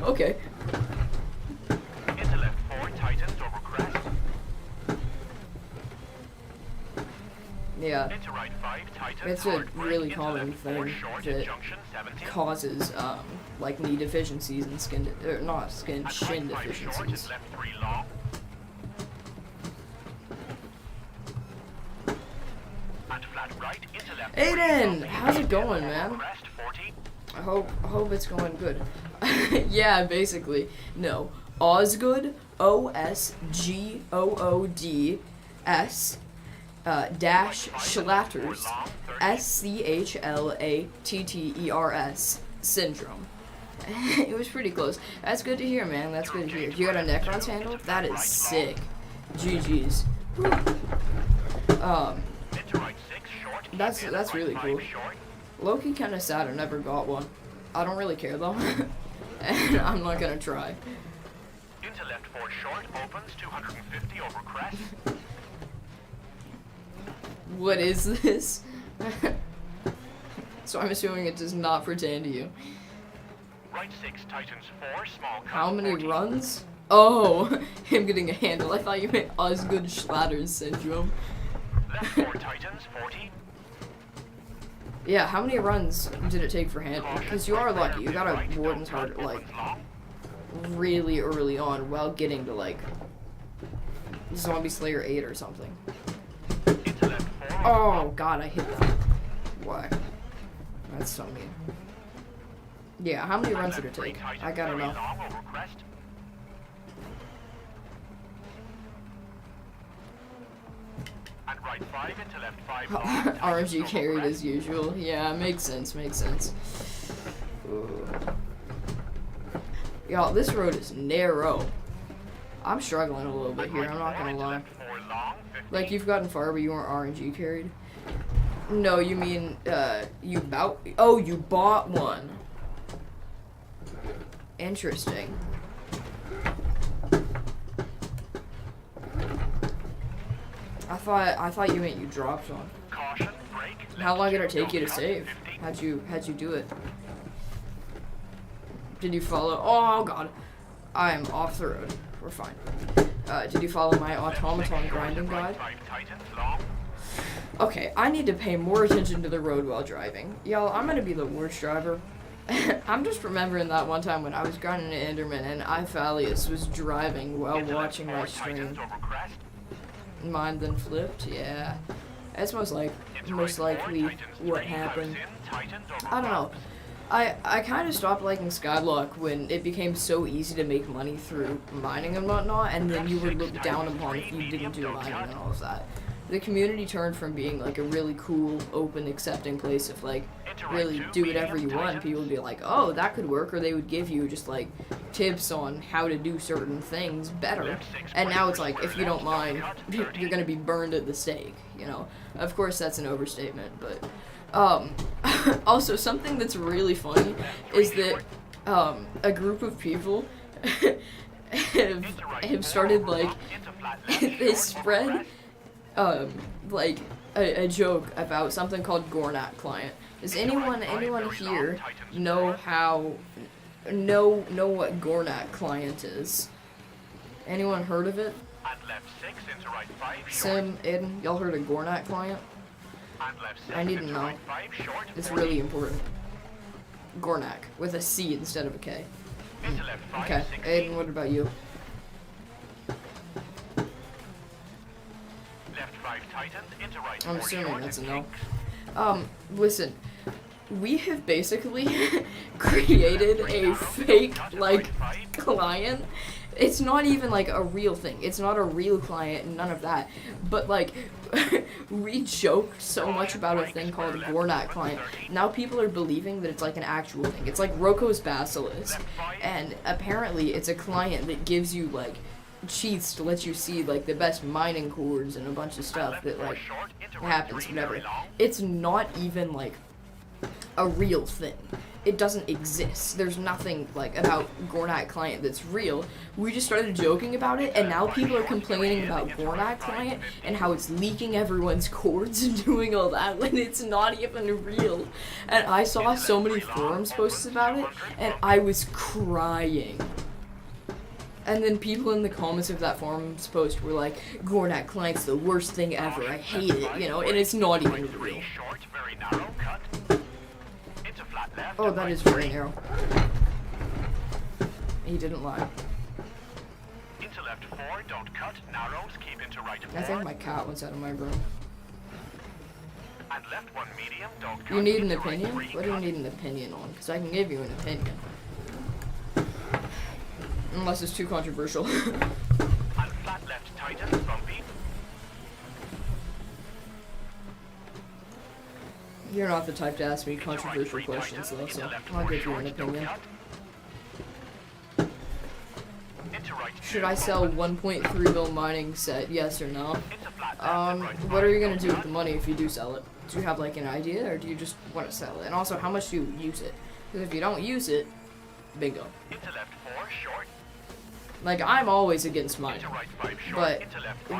Okay. Into left 4 tightens over crest. Yeah. Into right 5 tightens. It's a really common thing that causes like knee deficiencies and shin deficiencies. Left 3 long. And flat right into left. Aiden, how's it going, man? Crest 40. I hope it's going good. Yeah, basically. No. Osgood, OSGOODS dash Schlatters, SCHLATTERS syndrome. It was pretty close. That's good to hear, man. That's good to hear. You got a Necron's handle? That is sick. GG's. That's really cool. Low-key kind of sad I never got one. I don't really care though, and I'm not gonna try. Into left 4 short opens 250 over crest. What is this? So I'm assuming it does not pertain to you. Right 6 tightens 4 small. How many runs? Oh, him getting a handle. I thought you meant Osgood Schlatters syndrome. Left 4 tightens 40. Yeah, how many runs did it take for handle? Because you are lucky. You got a Warden's Heart like really early on while getting to like Zombie Slayer 8 or something. Oh god, I hit that. Why? That's so mean. Yeah, how many runs did it take? I gotta know. RNG carried as usual. Yeah, makes sense, makes sense. Ooh. Y'all, this road is narrow. I'm struggling a little bit here, I'm not gonna lie. Like, you've gotten far, but you weren't RNG carried? No, you mean, you bought one. Interesting. I thought you meant you dropped one. How long did it take you to save? How'd you do it? Did you follow? Oh god, I'm off the road. We're fine. Did you follow my automaton grinding guide? Okay, I need to pay more attention to the road while driving. Y'all, I'm gonna be the worst driver. I'm just remembering that one time when I was grinding at Enderman and Iphalius was driving while watching my stream. Mine then flipped, yeah. That's most likely what happened. I don't know. I kind of stopped liking Skyblock when it became so easy to make money through mining and whatnot, and then you were looked down upon if you didn't do mining and all of that. the community turned from being like a really cool, open, accepting place of like really do whatever you want. People would be like, oh, that could work, or they would give you just like tips on how to do certain things better. And now it's like, if you don't mind, you're gonna be burned at the stake, you know. Of course, that's an overstatement, but also something that's really funny is that a group of people have started like they spread like a joke about something called Gornat client. Does anyone here know what Gornat client is? Anyone heard of it? Sim, Aiden, y'all heard of Gornat client? I need to know. It's really important. Gornak with a C instead of a K. Okay, Aiden, what about you? I'm assuming that's a no. Listen, we have basically created a fake, like, client. It's not even, like, a real thing. It's not a real client, none of that. But, like, we joke so much about a thing called a Gornat client. Now people are believing that it's, like, an actual thing. It's like Roko's Basilisk. And apparently it's a client that gives you, like, cheats to let you see, like, the best mining codes and a bunch of stuff that, like, happens, whatever. It's not even, like, a real thing. It doesn't exist. There's nothing, like, about Gornat client that's real. We just started joking about it, and now people are complaining about Gornat client and how it's leaking everyone's codes and doing all that when it's not even real. And I saw so many forums posts about it, and I was crying. And then people in the comments of that forums post were like, Gornat client's the worst thing ever, I hate it, you know, and it's not even real. Oh, that is very narrow. He didn't lie. Into left 4, don't cut, narrows, keep into right 4. I think my cat was out of my room. And left 1 medium, don't cut. You need an opinion? What do you need an opinion on? Because I can give you an opinion. Unless it's too controversial. And flat left tighten, bumpy. You're not the type to ask me controversial questions, though, so I'll give you an opinion. Should I sell 1.3 mil mining set, yes or no? What are you gonna do with the money if you do sell it? Do you have, like, an idea, or do you just want to sell it? And also, how much do you use it? Because if you don't use it, bingo. Like, I'm always against mining, but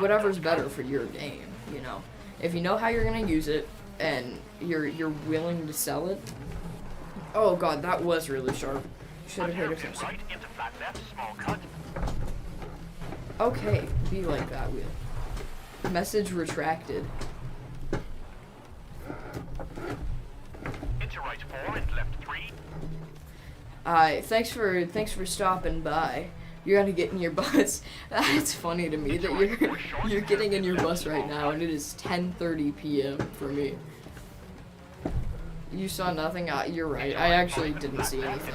whatever's better for your game, you know? If you know how you're gonna use it, and you're willing to sell it. Oh god, that was really sharp. Should have paid attention. Okay, be like that, wheel. Message retracted. Into right 4 and left 3. Thanks for stopping by. You're gonna get in your bus. That's funny to me that you're getting in your bus right now, and it is 10:30 p.m. for me. You saw nothing? You're right. I actually didn't see anything.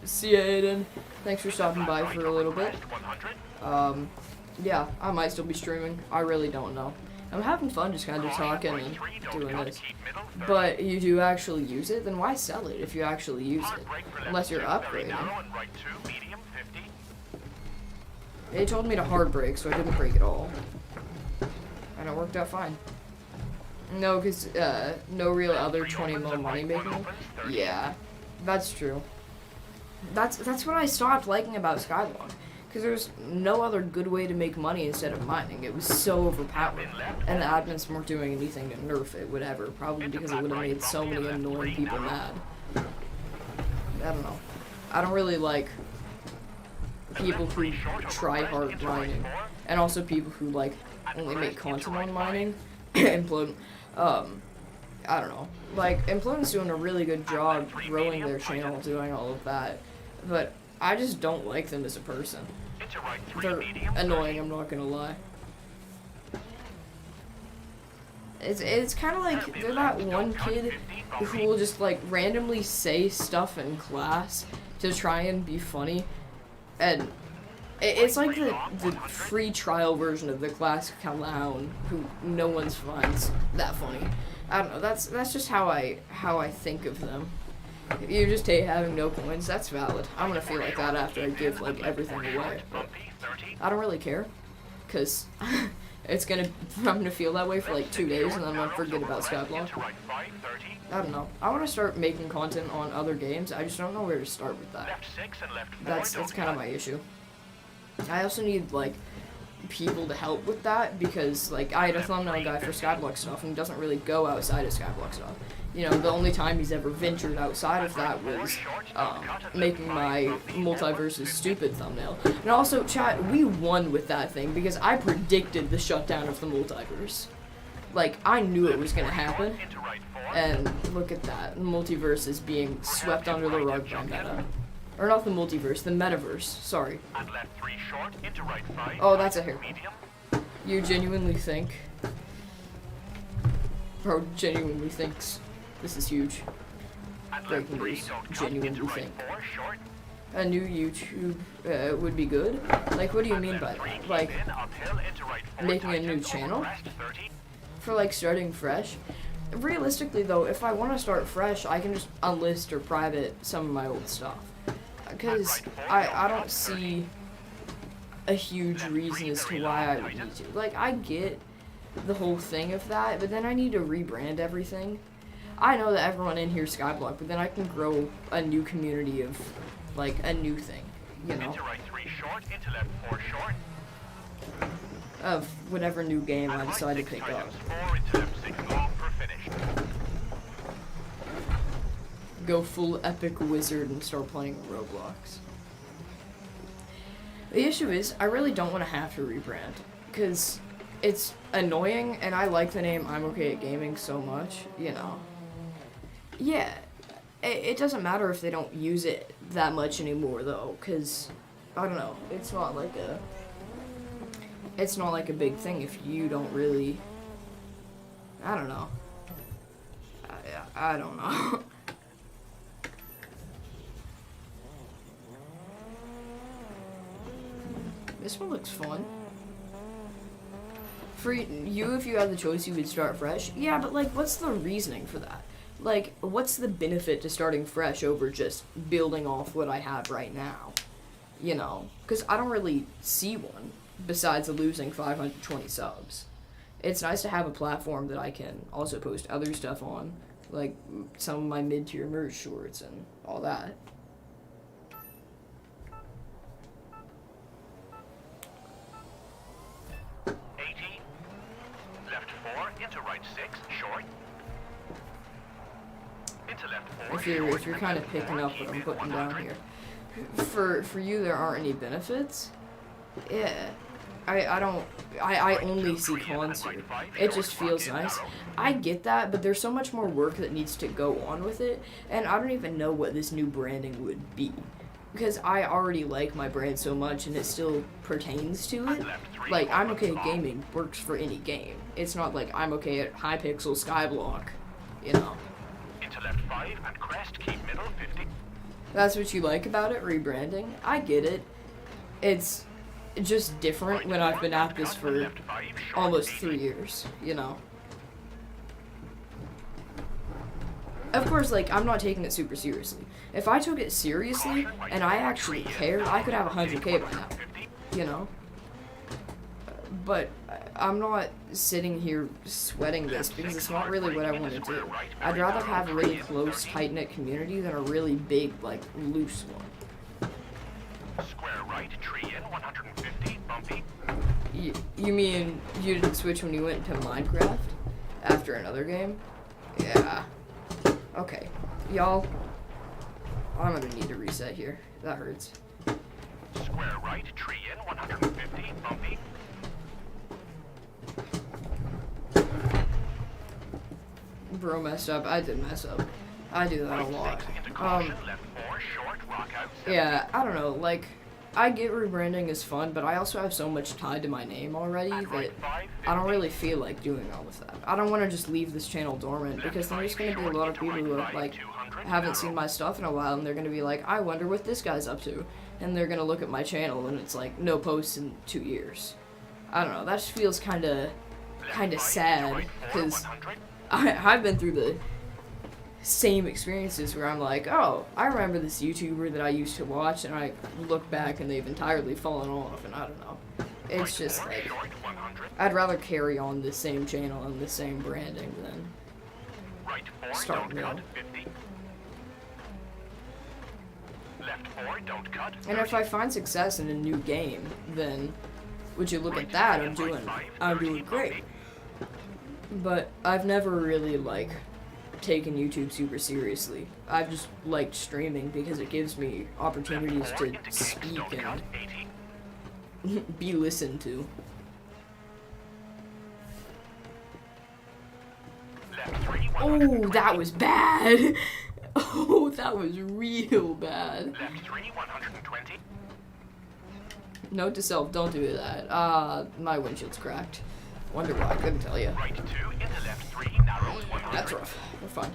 See ya, Aiden. Thanks for stopping by for a little bit. Yeah, I might still be streaming. I really don't know. I'm having fun just kind of talking and doing this. But you do actually use it, then why sell it if you actually use it? Unless you're upgrading. They told me to hard break, so I didn't break at all. And it worked out fine. No, because, no real other 20 mil money making. Yeah, that's true. That's what I stopped liking about Skylog. Because there's no other good way to make money instead of mining. It was so overpowered. And the admins weren't doing anything to nerf it, whatever. Probably because it would have made so many annoying people mad. I don't know. I don't really like people who try hard mining. And also people who, like, only make content on mining. Implode. I don't know. Like, Implode's doing a really good job growing their channel, doing all of that. But I just don't like them as a person. They're annoying, I'm not gonna lie. It's kind of like, they're that one kid who will just, like, randomly say stuff in class to try and be funny. And It's like the free trial version of the classic clown who no one finds that funny. I don't know. That's just how I think of them. You just hate having no coins. That's valid. I'm gonna feel like that after I give like everything away. But I don't really care, cause I'm gonna feel that way for like 2 days and then I'm gonna forget about Skyblock. I don't know. I want to start making content on other games. I just don't know where to start with that. That's kind of my issue. I also need like people to help with that because like I had a thumbnail guy for Skyblock stuff and he doesn't really go outside of Skyblock stuff. You know, the only time he's ever ventured outside of that was making my Multiverses Stupid thumbnail. And also, chat, we won with that thing because I predicted the shutdown of the multiverse. Like, I knew it was gonna happen. And look at that, the multiverse is being swept under the rug by Meta. Or not the multiverse, the metaverse, sorry. Oh, that's a haircut. You genuinely think? Bro genuinely thinks this is huge. Breaking news, genuinely think. A new YouTube would be good? Like, what do you mean by that? Like, making a new channel? For like starting fresh? Realistically though, if I want to start fresh, I can just unlist or private some of my old stuff. Because I don't see a huge reason as to why I would need to. Like, I get the whole thing of that, but then I need to rebrand everything. I know that everyone in here is Skyblock, but then I can grow a new community of, like, a new thing, you know? Of whatever new game I decide to pick up. Go full epic wizard and start playing Roblox. The issue is, I really don't want to have to rebrand, because it's annoying, and I like the name ImOkayAtGaming so much, you know. Yeah, it doesn't matter if they don't use it that much anymore, though, because, I don't know, it's not like a big thing if you don't really, I don't know. I don't know. This one looks fun. For you, if you had the choice, you would start fresh. Yeah, but like, what's the reasoning for that? Like, what's the benefit to starting fresh over just building off what I have right now? You know, because I don't really see one besides losing 520 subs. It's nice to have a platform that I can also post other stuff on, like some of my mid-tier merge shorts and all that. If you're kind of picking up what I'm putting down here, for you there aren't any benefits. Yeah, I only see cons here. It just feels nice. I get that, but there's so much more work that needs to go on with it, and I don't even know what this new branding would be. Because I already like my brand so much, and it still pertains to it. Like, ImOkayAtGaming works for any game. It's not like I'm okay at Hypixel Skyblock, you know. Left 5 and crest, keep middle 50. That's what you like about it, rebranding? I get it. It's just different when I've been at this for almost 3 years, you know. Of course, like, I'm not taking it super seriously. If I took it seriously and I actually cared, I could have 100K by now, you know. But I'm not sitting here sweating this because it's not really what I want to do. I'd rather have a really close, tight-knit community than a really big, like, loose one. Square right, tree in, 150, bumpy. You mean you didn't switch when you went into Minecraft after another game? Yeah. Okay. Y'all, I'm gonna need to reset here. That hurts. Square right, tree in, 150, bumpy. Bro messed up. I did mess up. I do that a lot. Yeah, I don't know, like, I get rebranding is fun, but I also have so much tied to my name already that I don't really feel like doing all of that. I don't want to just leave this channel dormant, because there's going to be a lot of people who are, like, haven't seen my stuff in a while, and they're going to be like, I wonder what this guy's up to. And they're going to look at my channel, and it's like, no posts in 2 years. I don't know, that just feels kind of sad, because I've been through the same experiences where I'm like, oh, I remember this YouTuber that I used to watch, and I look back and they've entirely fallen off, and I don't know. It's just like, I'd rather carry on the same channel and the same branding than start new. And if I find success in a new game, then would you look at that, I'm doing great. But I've never really, like, taken YouTube super seriously. I've just liked streaming because it gives me opportunities to speak and be listened to. Oh, that was bad. Oh, that was real bad. Note to self, don't do that. My windshield's cracked. Wonder why, I couldn't tell you. That's rough. We're fine.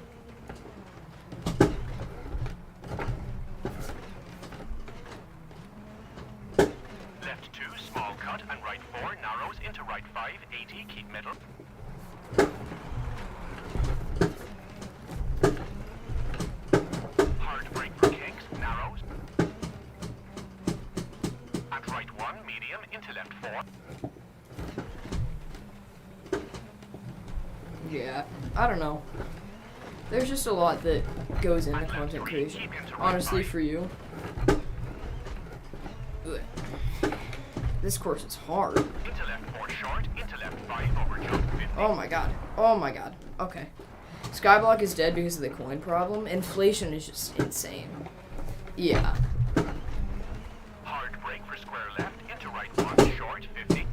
Left 2, small cut, and right 4, narrows into right 5, 80, keep middle. Hard brake for kicks, narrows. And right 1, medium, into left 4. Yeah, I don't know. There's just a lot that goes into content creation. Honestly, for you. Ugh. This course is hard. Oh my god. Oh my god. Okay. Skyblock is dead because of the coin problem. Inflation is just insane. Yeah. Hard brake for square left, into right 1, short, 50.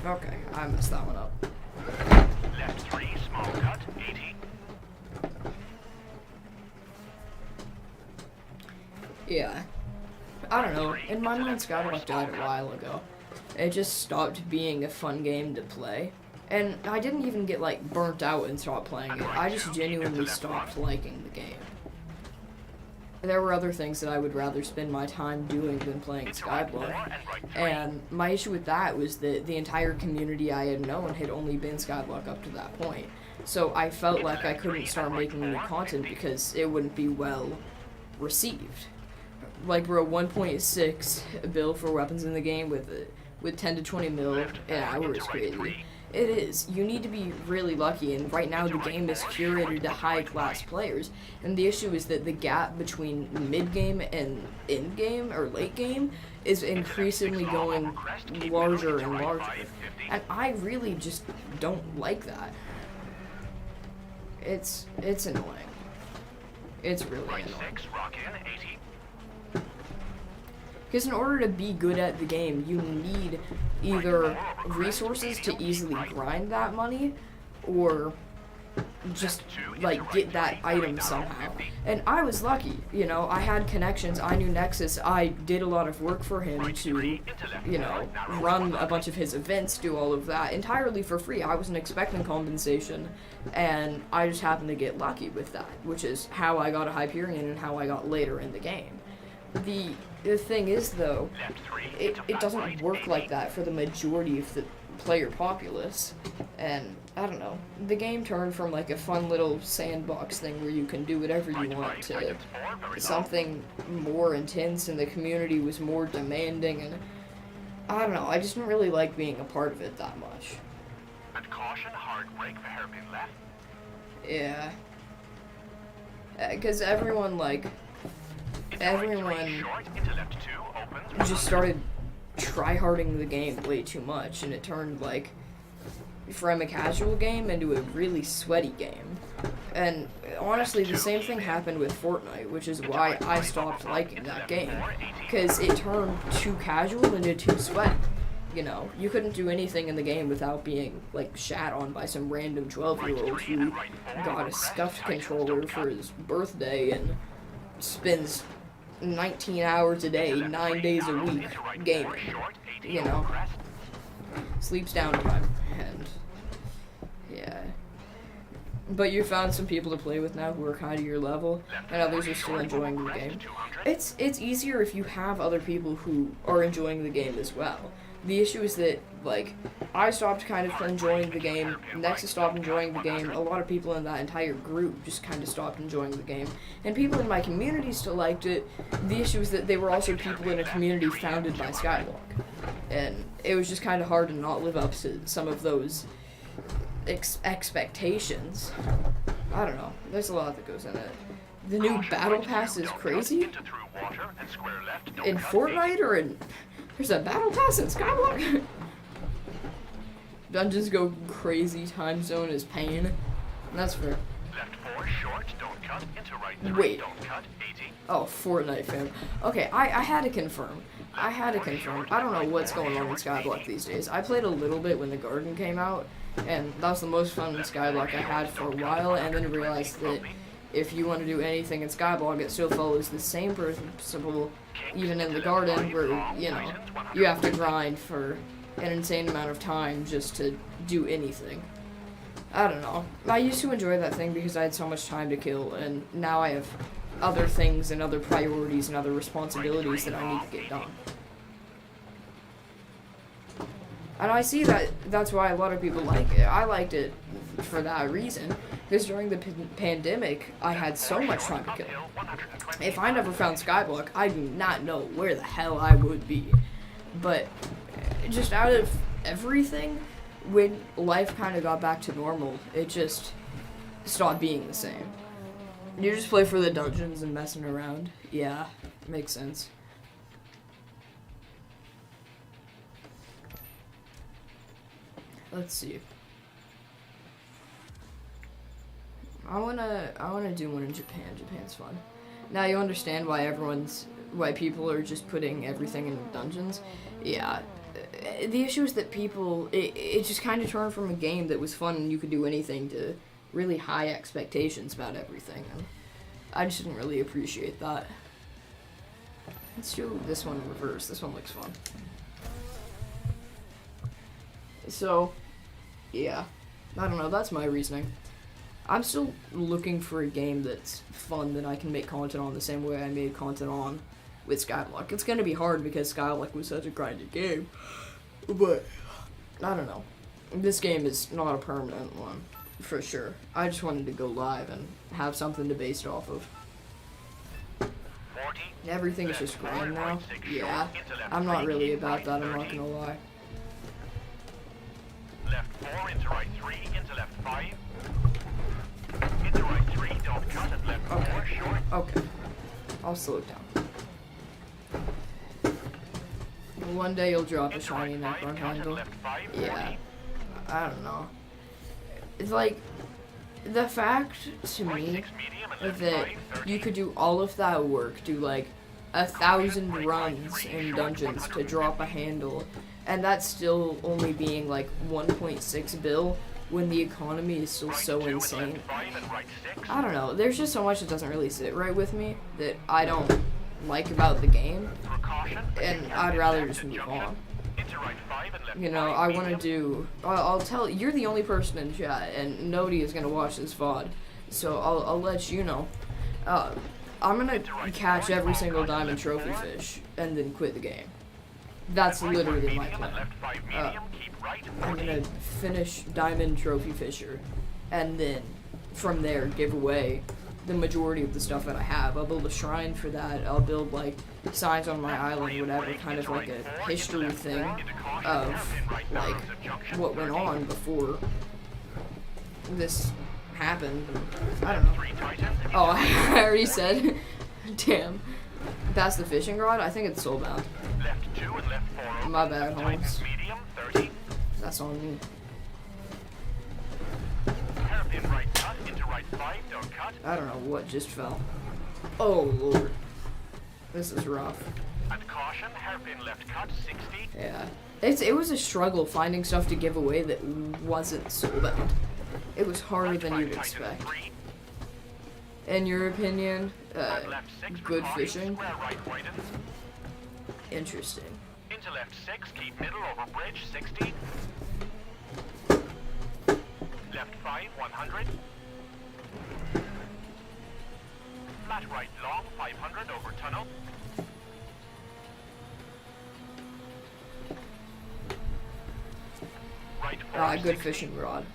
Okay, I messed that one up. Left 3, small cut, 80. Yeah. I don't know. In my mind, Skyblock died a while ago. It just stopped being a fun game to play. And I didn't even get, like, burnt out and stop playing it. I just genuinely stopped liking the game. There were other things that I would rather spend my time doing than playing Skyblock. And my issue with that was that the entire community I had known had only been Skyblock up to that point. So I felt like I couldn't start making new content because it wouldn't be well received. Like, bro, 1.6 bill for weapons in the game with 10 to 20 mil an hour is crazy. It is. You need to be really lucky, and right now the game is curated to high-class players, and the issue is that the gap between mid-game and in-game, or late-game, is increasingly going larger and larger, and I really just don't like that. It's annoying. It's really annoying. Because in order to be good at the game, you need either resources to easily grind that money, or just, like, get that item somehow. And I was lucky, you know, I had connections, I knew Nexus, I did a lot of work for him to, you know, run a bunch of his events, do all of that, entirely for free. I wasn't expecting compensation, and I just happened to get lucky with that, which is how I got a Hyperion and how I got later in the game. The thing is, though, it doesn't work like that for the majority of the player populace, and I don't know, the game turned from like a fun little sandbox thing where you can do whatever you want to something more intense, and the community was more demanding, and I don't know, I just didn't really like being a part of it that much. And caution, hard brake for hairpin left. Yeah. Because everyone just started tryharding the game way too much, and it turned, like, from a casual game into a really sweaty game. And honestly, the same thing happened with Fortnite, which is why I stopped liking that game, because it turned too casual into too sweaty. You know, you couldn't do anything in the game without being, like, shat on by some random 12-year-old who got a scuffed controller for his birthday and spends 19 hours a day, 9 days a week gaming, you know, sleeps down time, and yeah. But you found some people to play with now who are kind of your level, and others are still enjoying the game. It's easier if you have other people who are enjoying the game as well. The issue is that, like, I stopped kind of enjoying the game, Nexus stopped enjoying the game, a lot of people in that entire group just kind of stopped enjoying the game, and people in my community still liked it. The issue is that they were also people in a community founded by Skywalk, and it was just kind of hard to not live up to some of those expectations. I don't know. There's a lot that goes in it. The new battle pass is crazy. In Fortnite or in... There's a battle pass in Skywalk? Dungeons go crazy. Time zone is pain. That's fair. Left 4 short, don't cut, into right 3, Wait. don't cut, 80. Oh, Fortnite fam. Okay, I had to confirm. I don't know what's going on in Skyblock these days. I played a little bit when the Garden came out, and that was the most fun in Skyblock I had for a while, and then realized that if you want to do anything in Skyblock, it still follows the same principle, even in the Garden, where, you know, you have to grind for an insane amount of time just to do anything. I don't know. I used to enjoy that thing because I had so much time to kill, and now I have other things and other priorities and other responsibilities that I need to get done. And I see that that's why a lot of people like it. I liked it for that reason, because during the pandemic, I had so much time to kill. If I never found Skyblock, I do not know where the hell I would be. But just out of everything, when life kind of got back to normal, it just stopped being the same. You just play for the dungeons and messing around. Yeah, makes sense. Let's see. I wanna do one in Japan. Japan's fun. Now you understand why people are just putting everything in dungeons. Yeah. The issue is that people, it just kind of turned from a game that was fun and you could do anything to really high expectations about everything. And I just didn't really appreciate that. Let's do this one in reverse. This one looks fun. So, yeah. I don't know, that's my reasoning. I'm still looking for a game that's fun that I can make content on the same way I made content on with Skyblock. It's gonna be hard because Skyblock was such a grinded game. But, I don't know. This game is not a permanent one, for sure. I just wanted to go live and have something to base it off of. Everything is just grind now. Yeah, I'm not really about that, I'm not gonna lie. Left 4 into right 3, into left 5. Into right 3, don't cut it, left 4 short. Okay. I'll slow it down. One day you'll drop a shiny Necron handle. Yeah. I don't know. It's like, the fact to me that you could do all of that work, do like 1,000 runs in dungeons to drop a handle, and that's still only being like 1.6 bill when the economy is still so insane. I don't know, there's just so much that doesn't really sit right with me that I don't like about the game, and I'd rather just move on. You know, I want to do, I'll tell, you're the only person in chat, and nobody is going to watch this VOD, so I'll let you know. I'm going to catch every single diamond trophy fish, and then quit the game. That's literally my plan. I'm going to finish diamond trophy fisher, and then from there give away the majority of the stuff that I have. I'll build a shrine for that. I'll build like signs on my island, whatever, kind of like a history thing of like what went on before this happened. I don't know. Oh, I already said. Damn. That's the fishing rod? I think it's soulbound. My bad, Holmes. That's on me. I don't know what just fell. Oh lord. This is rough. And caution, hairpin left cut 60. Yeah. It was a struggle finding stuff to give away that wasn't soulbound. It was harder than you'd expect. In your opinion, And left 6 for good caution, fishing. square right widens. Interesting. Into left 6, keep middle over bridge, 60. Left 5, 100. Flat right long, 500 over tunnel. Right 4, Good 60. fishing rod.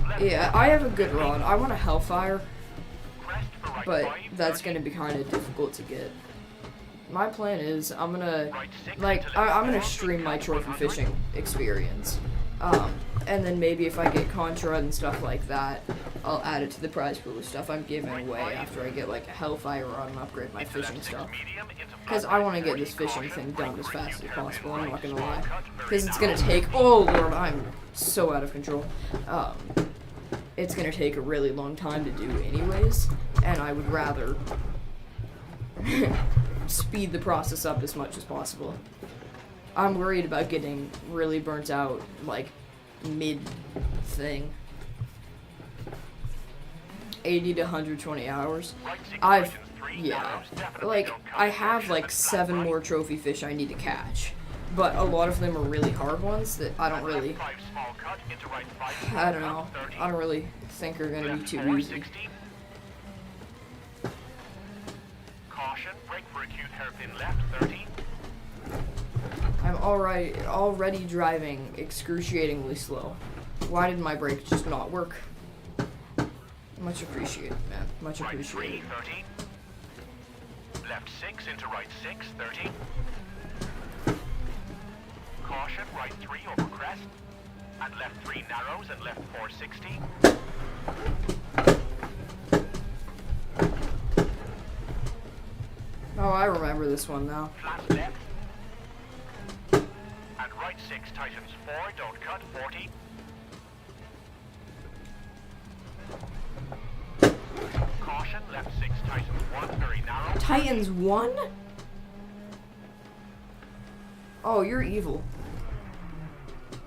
Left Yeah, 4, I have a good rod. I want a Hellfire, crest for right but 5, that's 30. gonna be kind of difficult to get. My plan is I'm gonna, Right 6 like, into left I'm gonna 4, stream my cut trophy 100. fishing experience. And then maybe if I get Contra and stuff like that, I'll add it to the prize pool of stuff I'm giving away after I get like a Hellfire rod and upgrade my Into fishing left 6 stuff. medium, into flat Because I right want to get 40, this fishing caution, thing brake done as for fast acute as hairpin possible, I'm right, not gonna small lie. cut, very Because it's gonna narrow. take, oh lord, I'm so out of control. It's gonna take a really long time to do anyways, and I would rather speed the process up as much as possible. I'm worried about getting really burnt out, like, mid-thing. 80 to 120 hours. Right 6 I've, tightens 3, yeah, narrows, definitely like, don't cut I it, have caution, like and flat 7 right. more trophy fish I need to catch. But a lot of them are really hard ones that I don't And really, left 5 small cut, into right 5 I don't small know, cut, 30. I don't really think are gonna be Left too 4, easy. 60. Caution, brake for acute hairpin left, 30. I'm already driving excruciatingly slow. Why did my brake just not work? Much appreciated, man. Much Right 3, appreciated. 30. Left 6 into right 6, 30. Caution, right 3 over crest. And left 3 narrows and left 4, 60. Oh, I remember this one now. Flat left. And right 6 tightens 4, don't cut, 40. Caution, left 6 tightens 1, very narrow. Titans 1? Oh, you're evil.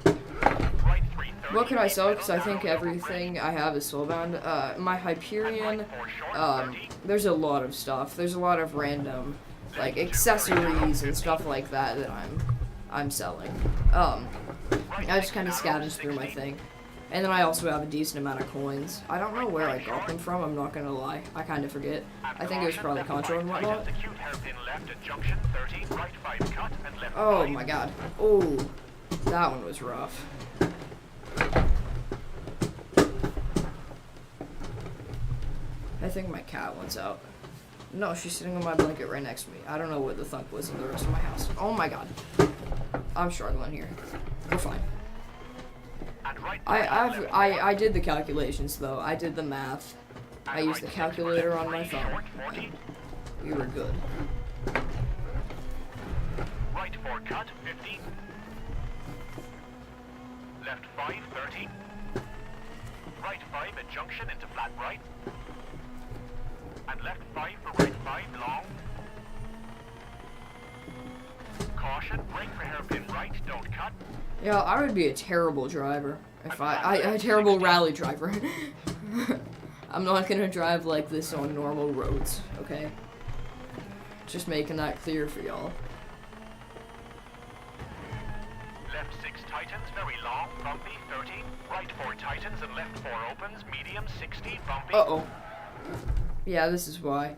Right 3, 30. What could I sell? Because I Middle think narrows over everything I have is soulbound. My Hyperion, bridge. And right 4 short, 30. there's a lot of stuff. There's a lot of random, like, accessories and stuff like that that I'm selling. I just kind of scavenged through my thing. And then I also have a decent amount of coins. I don't know where I got them from, I'm not gonna lie. I kind of forget. I think it was probably Contra and whatnot. Oh my god. Oh, that one was rough. I think my cat wants out. No, she's sitting on my blanket right next to me. I don't know what the thunk was in the rest of my house. Oh my god. I'm struggling here. We're fine. I did the calculations though. I did the math. I used the calculator on my phone. We were good. Right 4 cut, 50. Left 5, 30. Right 5 at junction into flat right. And left 5 for right 5 long. Caution, brake for hairpin right, don't cut. Yeah, I would be a terrible driver if a terrible rally driver. I'm not gonna drive like this on normal roads, okay? Just making that clear for y'all. Left 6 tightens, very long, bumpy, 30. Right 4 tightens and left 4 opens, medium, 60, bumpy. Uh-oh. Yeah, this is why.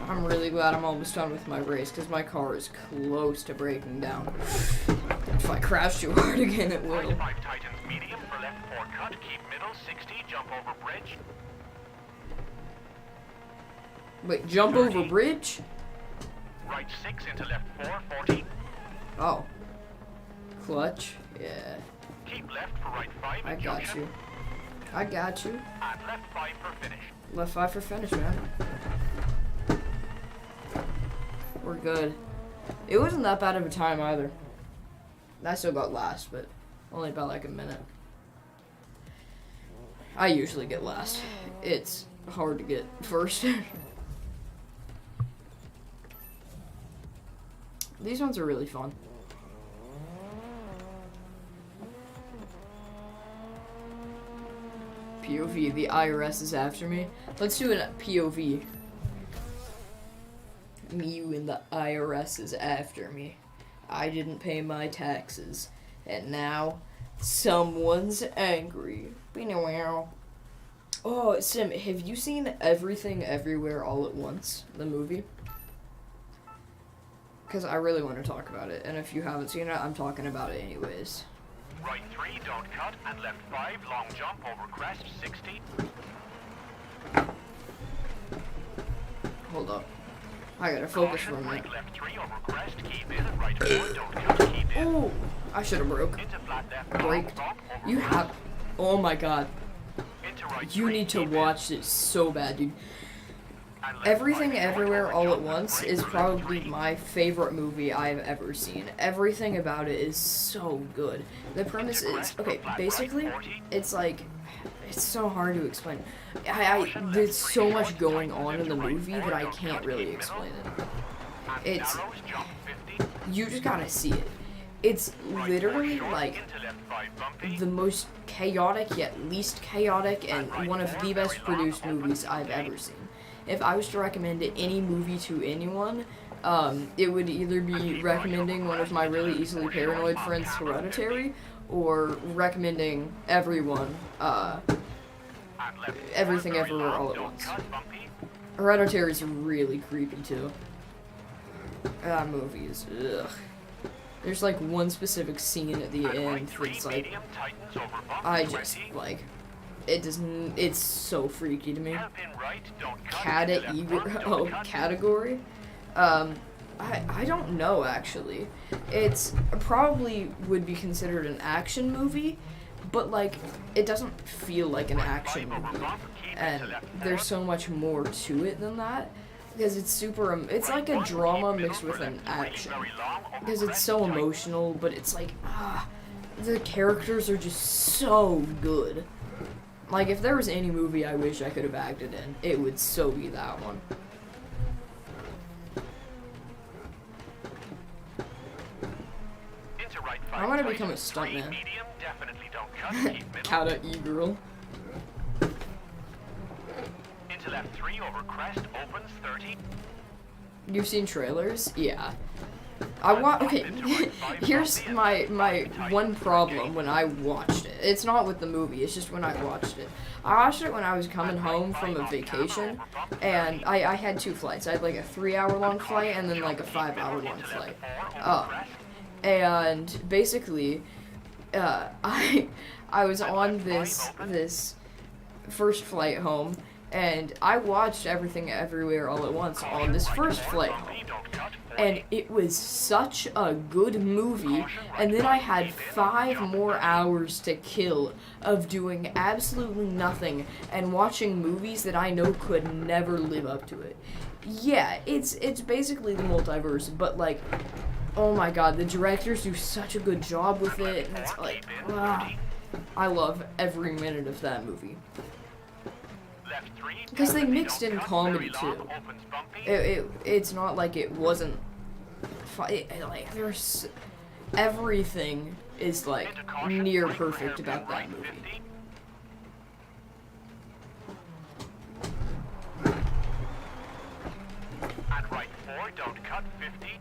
I'm really glad I'm almost done with my race, because my car is close to breaking down. If I crash too hard again, it will. Right 5 tightens, medium for left 4 cut, keep middle, 60, jump over bridge. Wait, jump 30. over bridge? Right 6 into left 4, 40. Oh. Clutch? Yeah. Keep left for right 5 I at got junction. you. I got you. And left 5 for finish. Left 5 for finish, man. We're good. It wasn't that bad of a time either. I still got last, but only about like a minute. I usually get last. It's hard to get first. These ones are really fun. POV. The IRS is after me. Let's do a POV. You and the IRS is after me. I didn't pay my taxes. And now, someone's angry. Oh, Sim, have you seen Everything Everywhere All at Once, the movie? Because I really want to talk about it, and if you haven't seen it, I'm talking about it anyways. Right 3, don't cut, and left 5, long jump over crest, 60. Hold up. I gotta focus for a Caution, minute. brake left 3 over crest, keep in, and right 4, don't cut, keep in. Oh, I should have broke. Into flat left, Braked. bump, over You crest. have. Oh my god. Into right You 3, need to keep in, watch this so bad, dude. and left Everything 5, Everywhere over All at jump, and Once brake is left probably 3. my favorite movie I've ever seen. Everything about it is so good. The premise is, okay, basically, it's like, it's so hard to explain. There's so much going on in the movie that I can't really explain it. It's, Narrows, jump 50. you just gotta see it. It's literally like Into left 5, bumpy. the most chaotic yet least chaotic and one of the best produced movies I've ever seen. If I was to recommend any movie to anyone, it would either be recommending one of my really easily paranoid friends, Hereditary, or recommending everyone, And left Everything very Everywhere long, All at don't Once. cut, bumpy. Hereditary's really creepy too. That movie is, ugh. There's like one specific scene at the And right end 3, that's like, medium, tightens over bump, I just, 20. like, it doesn't, it's so freaky to me. Hairpin right, don't cut, into left front, don't cut. Category? I don't know, actually. It's probably would be considered an action movie, but, like, it doesn't feel like an action movie. And there's so much more to it than that, because it's super, it's like a drama mixed with an action. Because it's so emotional, but it's like, the characters are just so good. Like, if there was any movie I wish I could have acted in, it would so be that one. Into right I 5, wanna tight, become a 3, stuntman. medium, definitely don't cut, keep middle. Kata E-Girl. Into left 3, over crest, opens, 30. You've seen trailers? Yeah. Okay, here's my one problem when I watched it. It's not with the movie, it's just when I watched it. I watched it when I was coming home from a vacation, and I had 2 flights. I had like a 3-hour-long flight and then like a 5-hour-long flight. And basically, I was on this first flight home, and I watched Everything Everywhere All at Once on this first flight home. And it was such a good movie, and then I had 5 more hours to kill of doing absolutely nothing and watching movies that I know could never live up to it. Yeah, it's basically the multiverse, but like, oh my god, the directors do such a good job with it, and it's like, I love every minute of that movie. Because they mixed in comedy too. It's not like it wasn't. Like there's everything is like near perfect about that movie. And right 4, don't cut, 50.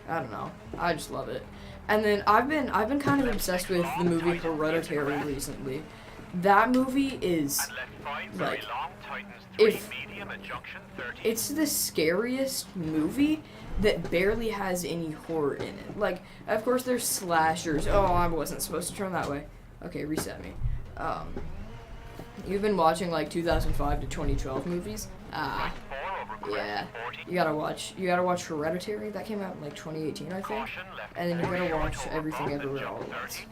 I don't know. I just love it. And then I've been kind of obsessed with the movie Hereditary recently. That movie is And left 5, like, very long, tightens 3, if medium, at junction, 30. it's the scariest movie that barely has any horror in it. Like, of course there's slashers. Oh, I wasn't supposed to turn that way. Okay, reset me. You've been watching like 2005 to 2012 movies? Right 4, over crest, Yeah. 40. You gotta watch Hereditary. That came out in like 2018, I think. Caution, left And then you 4, gotta short, watch over Everything bump, and Everywhere All jump, at Once. 30.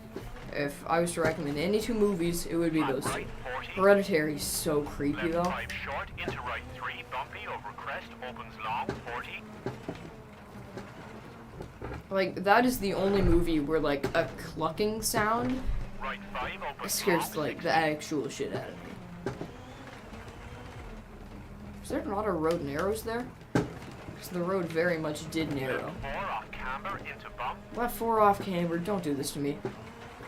If I was to recommend any 2 movies, it would be those 2. Right 40. Hereditary is so creepy Left though. 5 short, into right 3, bumpy, over crest, opens long, 40. Like, that is the only movie where like a clucking sound Right 5, opens scares long, like 60. the actual shit out of me. Is there not a road narrows there? Because the road very much did narrow. Left 4 off camber, into bump. Left 4 off camber, don't do this to me.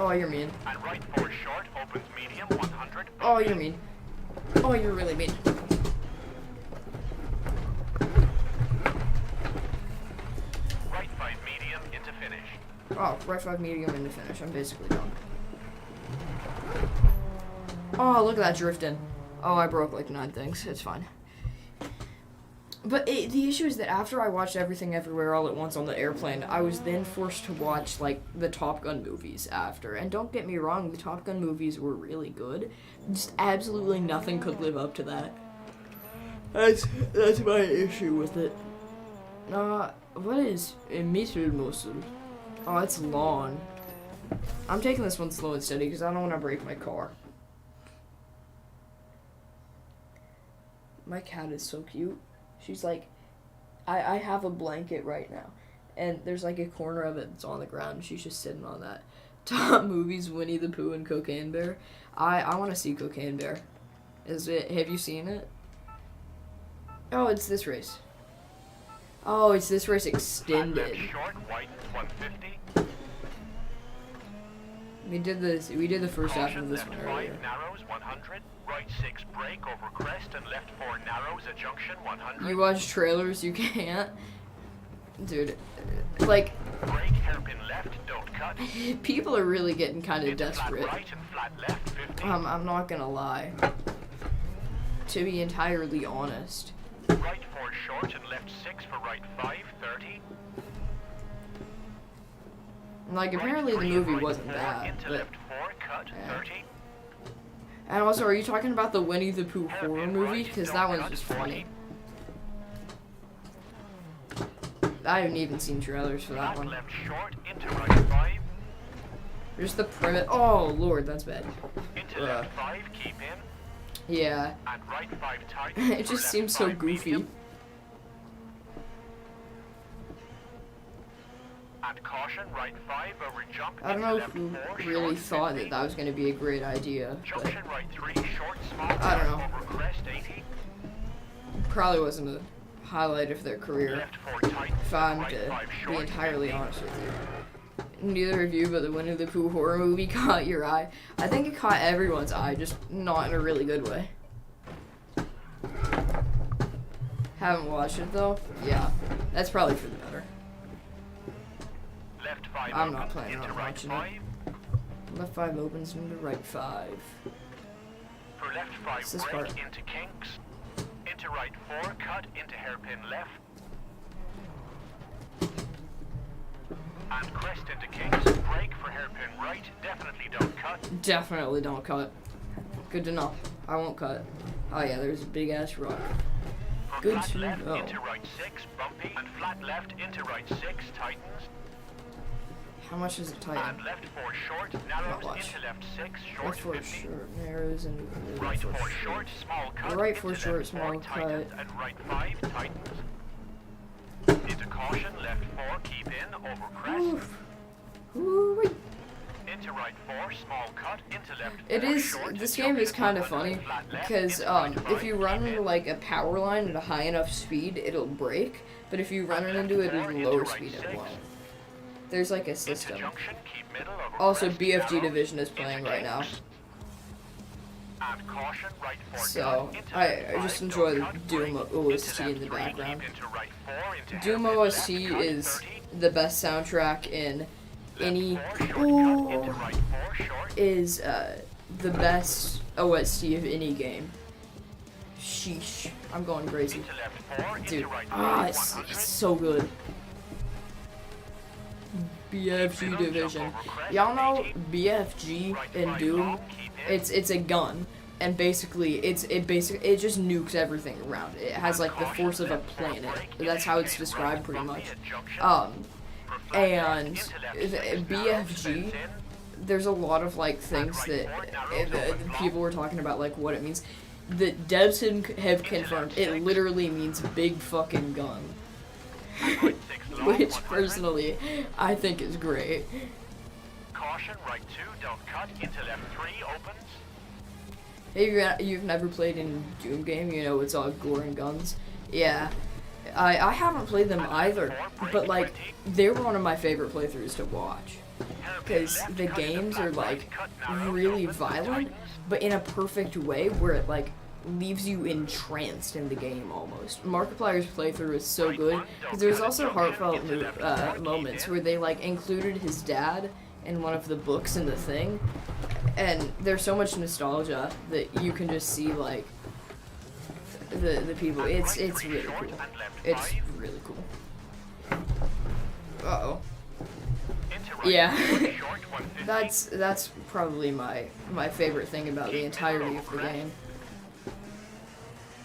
Oh, you're mean. And right 4 short opens medium 100. Oh, you're mean. Oh, you're really mean. Right 5 medium into finish. Oh, right 5 medium into finish. I'm basically done. Oh, look at that drifting. Oh, I broke like 9 things. It's fine. But the issue is that after I watched Everything Everywhere All at Once on the airplane, I was then forced to watch, like, the Top Gun movies after. And don't get me wrong, the Top Gun movies were really good. Just absolutely nothing could live up to that. That's my issue with it. What is Mittelmusel? Oh, it's lawn. I'm taking this one slow and steady because I don't want to break my car. My cat is so cute. She's like, I have a blanket right now, and there's like a corner of it that's on the ground, and she's just sitting on that. Top movies, Winnie the Pooh and Cocaine Bear. I want to see Cocaine Bear. Have you seen it? Oh, it's this race. Oh, it's this race extended. Short, white, 150. We did the first half of this one Left earlier. 5 narrows 100. Right 6 brake over crest and left 4 narrows at junction 100. You watch trailers, you can't. Dude, like, Brake hairpin left, don't cut. people are really getting kind of Into desperate. flat right and flat left 50. I'm not gonna lie. To be entirely honest. Right 4 short and left 6 for right 5, 30. Like, apparently the movie wasn't bad, Into but... left 4, cut, Yeah. 30. And also, are you talking about the Winnie the Pooh horror movie? Because that one's just funny. I haven't even seen trailers for that Flat one. left short into right 5. Just the premise. Oh, Lord, that's bad. Into left 5, keep in. Yeah. And right 5 tight. It just seems so goofy. And caution, right 5 over jump. I don't know who really thought that that was going to be a great idea, but Junction right 3, short, small. I don't know. Over crest 80. probably wasn't a highlight of their career, Left 4 tight. if I'm Right to 5 be short, entirely 50. honest with you. Neither of you, but the Winnie the Pooh horror movie caught your eye. I think it caught everyone's eye, just not in a really good way. Haven't watched it though? Yeah, that's probably for the better. Left 5 I'm not opens planning into on right watching 5. it. Left 5 opens into right 5. For left 5 What's this brake part? into kinks. Into right 4, cut into hairpin left. And crest into kinks. Brake for hairpin right. Definitely don't cut. Definitely don't cut. Good to know. I won't cut. Oh yeah, there's a big ass rock. For Good flat to left know. into right 6, bumpy. And flat left into right 6, tightens. How much is it tight? And left 4 short, narrows much. into left 6, short Left 4 50. short, narrows, and Right right 4 4 short, small cut. Right into 4 left short, 4 small tightens, cut. And right 5 tightens. Into caution, left 4, keep in, over crest. Oof. Ooh-wee. Into right 4, small cut. Into left 4, It is. short, This game is junction kind of 100, funny flat left, because into right if 5, you run keep into in. like a power line at a high enough speed, it'll break. But if you run it into it at a lower speed, it won't. There's like a Into system. junction, keep middle, over Also, crest, BFG narrow, Division is into playing right now. kinks. And caution, right 4 So, cut, into I left just 5, enjoy the don't cut, Doom brake, OST into in the left 3, background. keep into right 4, into Doom hairpin OST left, cut, is 30. the best soundtrack in any. Left 4 short, cut, into Ooh, right 4 short. is the best OST of any game. Sheesh, I'm going crazy. Into left 4, Dude, into right 5, it's 100. so good. BFG Division. Y'all know BFG in Doom, it's a gun, and basically it just nukes everything around it. It has like the force of a planet. That's how it's described pretty much. And BFG, there's a lot of like things that people were talking about, like what it means. The devs have confirmed it literally means big fucking gun. Which personally I think is great. Caution, right 2, don't cut, into left 3, opens. Hey, you've never played in Doom game, you know it's all gore and guns. Yeah, I haven't played them either, but like they were one of my favorite playthroughs to watch. because the games are like really violent, but in a perfect way where it like leaves you entranced in the game almost. Markiplier's playthrough is so good because there's also heartfelt moments where they like included his dad in one of the books in the thing, and there's so much nostalgia that you can just see like the people. It's really cool. It's really cool. Uh-oh. Yeah. that's probably my favorite thing about the entirety of the game.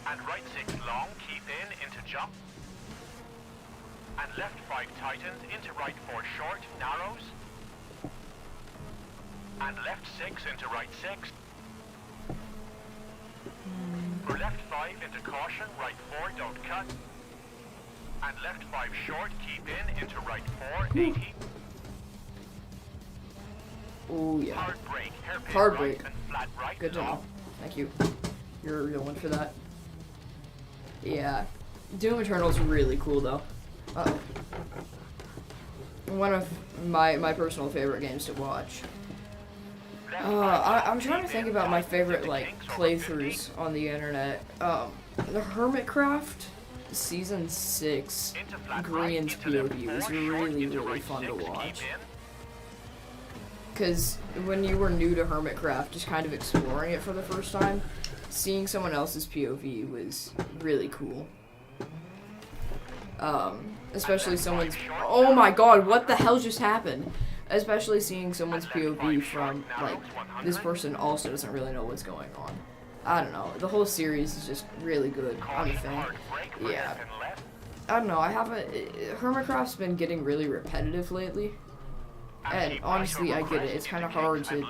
And right 6 long, keep in, into jump. And left 5 tightens, into right 4 short, narrows. And left 6 into right 6. For left 5 into caution, right 4, don't cut. And left 5 short, keep in, into right 4, 80. Oh yeah. Hard brake, hairpin Hard right brake. and flat right. Good to know. Thank you. You're a real one for that. Yeah. Doom Eternal's really cool though. Uh-oh. One of my personal favorite games to watch. I'm trying to think about my favorite like playthroughs on the internet. The Hermitcraft Season 6 Grian's POV was really fun to watch. Because when you were new to Hermitcraft, just kind of exploring it for the first time, seeing someone else's POV was really cool. Especially someone's... Oh my god, what the hell just happened? Especially seeing someone's POV from, like, this person also doesn't really know what's going on. I don't know. The whole series is just really good. I'm a fan. Yeah. I don't know. Hermitcraft's been getting really repetitive lately. And honestly, I get it. It's kind of hard to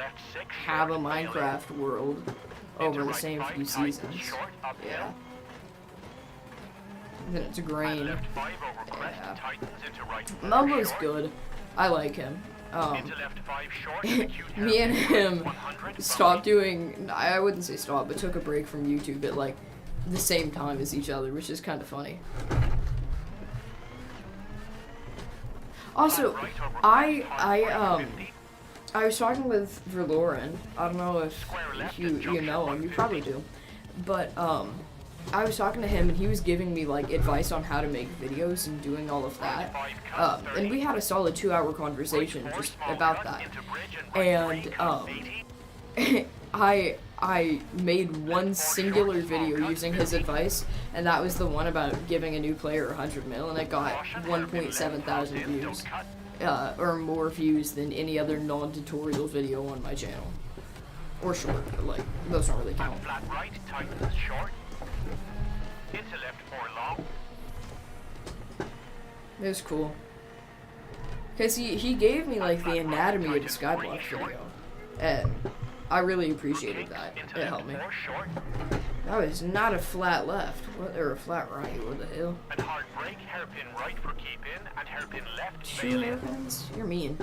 have a Minecraft world over the same few seasons. Yeah. Then it's a grain. Yeah. Mumbo's good. I like him. Me and him stopped doing, I wouldn't say stop, but took a break from YouTube at like the same time as each other, which is kind of funny. Also, I was talking with Verloren. I don't know if you know him. You probably do. But I was talking to him, and he was giving me like advice on how to make videos and doing all of that. And we had a solid 2-hour conversation just about that. And I made one singular video using his advice, and that was the one about giving a new player 100 mil, and it got 1.7 thousand views, or more views than any other non-tutorial video on my channel. Or short, but like, those don't really count. It was cool. Cause he gave me like the anatomy of the Skyblock video, and I really appreciated that. It helped me. That was not a flat left, or a flat right. What the hell? And hard brake, hairpin right for keep in, and hairpin left. 2 hairpins? You're mean.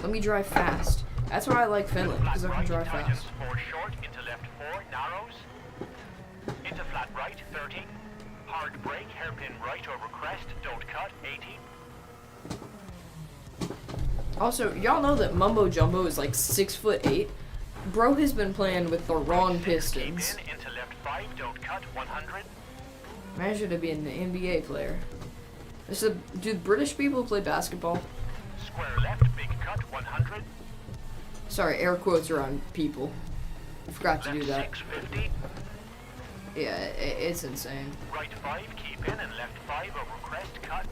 Let me drive fast. That's why I like Finland, because I can drive fast. 4 short, into left 4, narrows. Into flat right, 30. Hard brake, hairpin right over crest, don't cut, 80. Also, y'all know that Mumbo Jumbo is like 6'8". Bro has been playing with the wrong pistons. Keep in, into left 5, don't cut, 100. Imagine to be an NBA player. Do British people play basketball? Square left, big cut, 100. Sorry, air quotes are on people. I forgot to do that. 650. Yeah, it's insane. Right 5, keep in, and left 5 over crest, cut.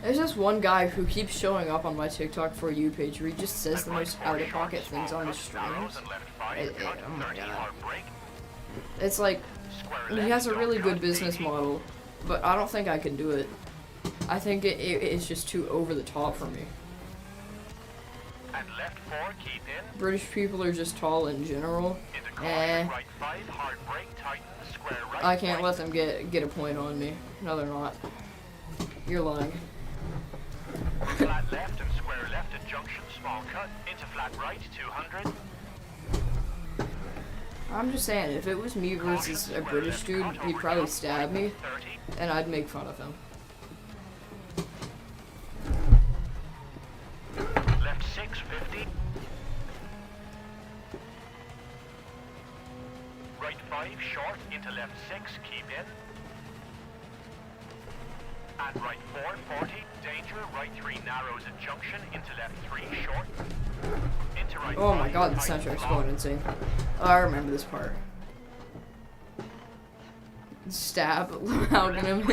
There's this one guy who keeps showing up on my TikTok For You page where he just says the most out-of-pocket things on his streams. Oh my god. It's like, he has a really good business model, but I don't think I can do it. I think it's just too over the top for me. And left 4, keep in. British people are just tall in general. Right 5, hard brake, tighten, square right. I can't let them get a point on me. No, they're not. You're lying. Flat left and square left at junction, small cut, into flat right, 200. I'm just saying, if it was me versus a British dude, he'd probably stab me, and I'd make fun of him. 5 short into left 6, keep in. And right 4, 40, danger, right 3 narrows at junction, into left 3 short. Into right Oh my 5, god, the tightens soundtrack's long. going insane. Oh, I remember this part. Stab amalgam.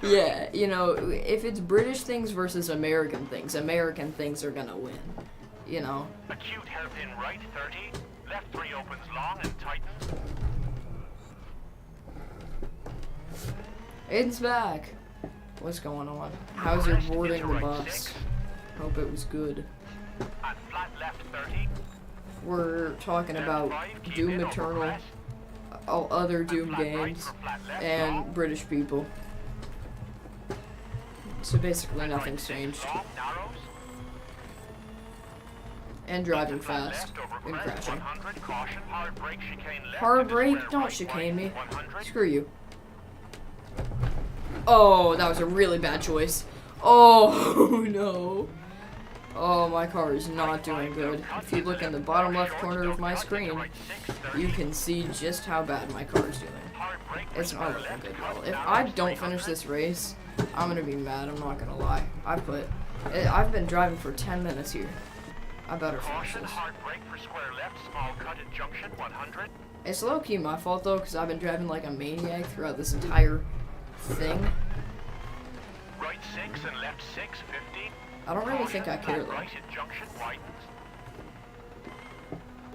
Yeah, you know, if it's British things versus American things are gonna win. You know. Acute hairpin right 30, left 3 opens long and tightens. Aiden's back. What's going on? How's your boarding the bus? Hope it was good. And flat left 30. We're talking about Doom Eternal, all other Doom games, and British people. So basically nothing's changed. And driving fast and crashing. Hard brake? Don't chicane me. Screw you. Oh, that was a really bad choice. Oh, no. Oh, my car is not doing good. If you look in the bottom left corner of my screen, you can see just how bad my car is doing. It's not looking good at all. If I don't finish this race, I'm gonna be mad, I'm not gonna lie. I've been driving for 10 minutes here. I better finish this. It's low-key my fault though, because I've been driving like a maniac throughout this entire thing. Right 6 and left 6, 50. I don't really think I care though. Right at junction widens.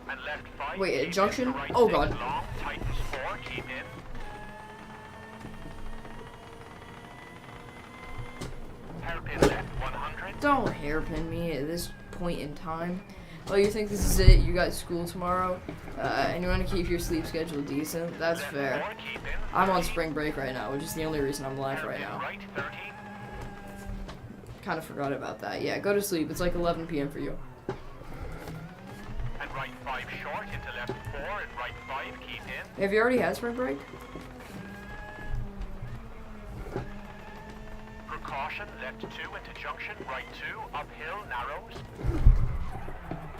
And left 5. Wait, at junction? Oh god. Long, tightens 4, keep in. Hairpin left 100. Don't hairpin me at this point in time. Oh, you think this is it? You got school tomorrow? And you want to keep your sleep schedule decent? That's fair. I'm on spring break right now, which is the only reason I'm live right now. Right 30. Kind of forgot about that. Yeah, go to sleep. It's like 11 p.m. for you. And right 5 short into left 4 and right 5, keep in. Have you already had spring break? Precaution, left 2 into junction, right 2, uphill, narrows.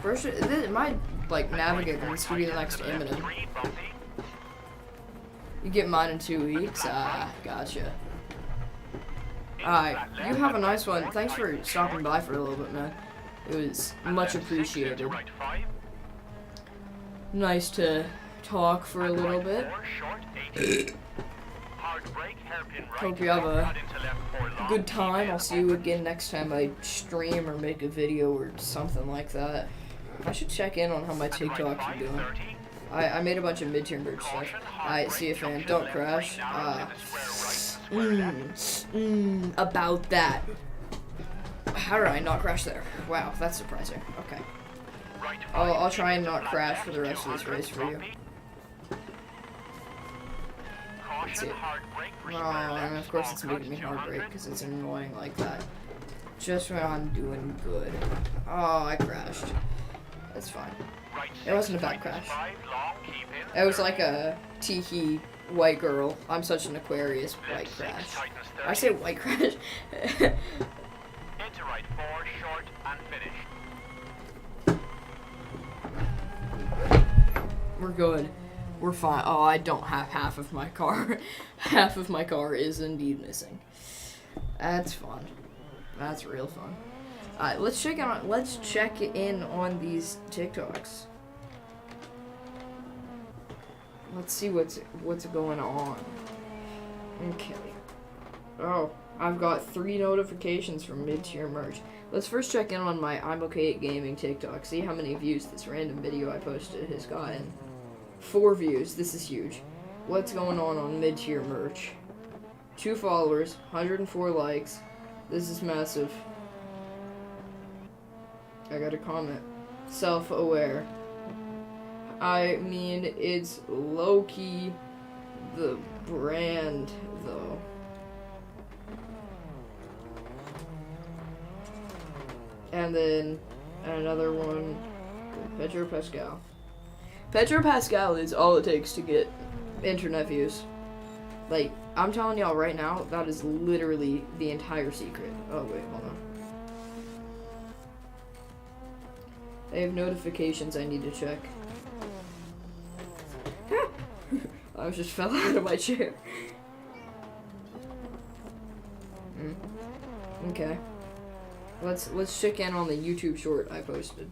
First, it might like navigate this could be the next Eminem. 3, bumpy. You get mine in 2 weeks. Ah, gotcha. Alright, you have a nice one. Thanks for stopping by for a little bit, man. It was much appreciated. Right 5. Nice to talk for a little bit. 4 short, 80. Hard brake, hairpin right. Hope you have a cut into left 4 long, good time. keep I'll in, see you again next time I stream or make a video or something like that. I should check in on how my TikToks are doing. I made a bunch of mid-tier merch stuff. Alright, see you, fan. Don't crash. About that. How did I not crash there? Wow, that's surprising. Okay. I'll try and not crash for the rest of this race for you. Let's see. Oh, and of course it's making me hard brake because it's annoying like that. Just when I'm doing good. Oh, I crashed. That's fine. It wasn't a bad crash. It was like a tiki white girl. I'm such an Aquarius white crash. I say white crash. Into right 4 short and finish. We're good. We're fine. Oh, I don't have half of my car. Half of my car is indeed missing. That's fun. That's real fun. Alright, let's check in on these TikToks. Let's see what's going on. Okay. Oh, I've got 3 notifications from mid-tier merch. Let's first check in on my ImOkayAtGaming TikTok. See how many views this random video I posted has gotten. 4 views. This is huge. What's going on mid-tier merch? 2 followers, 104 likes. This is massive. I got a comment. Self-aware. I mean, it's low-key the brand, though. And then another one, Pedro Pascal. Pedro Pascal is all it takes to get internet views. Like, I'm telling y'all right now, that is literally the entire secret. Oh, wait, hold on. I have notifications I need to check. I just fell out of my chair. Okay. Let's check in on the YouTube short I posted.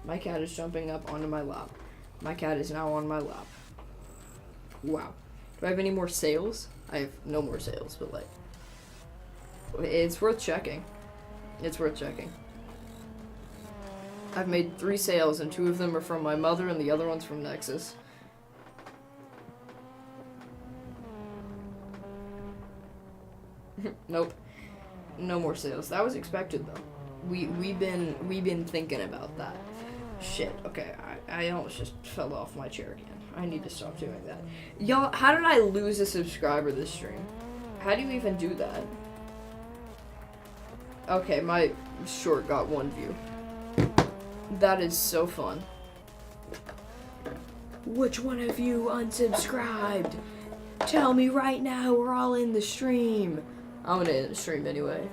My cat is jumping up onto my lap. My cat is now on my lap. Wow. Do I have any more sales? I have no more sales, but like, it's worth checking. It's worth checking. I've made 3 sales, and 2 of them are from my mother, and the other one's from Nexus. Nope. No more sales. That was expected though. We've been thinking about that. Shit. Okay, I almost just fell off my chair again. I need to stop doing that. Y'all, how did I lose a subscriber this stream? How do you even do that? Okay, my short got 1 view. That is so fun. Which one of you unsubscribed? Tell me right now, we're all in the stream. I'm gonna end the stream anyway.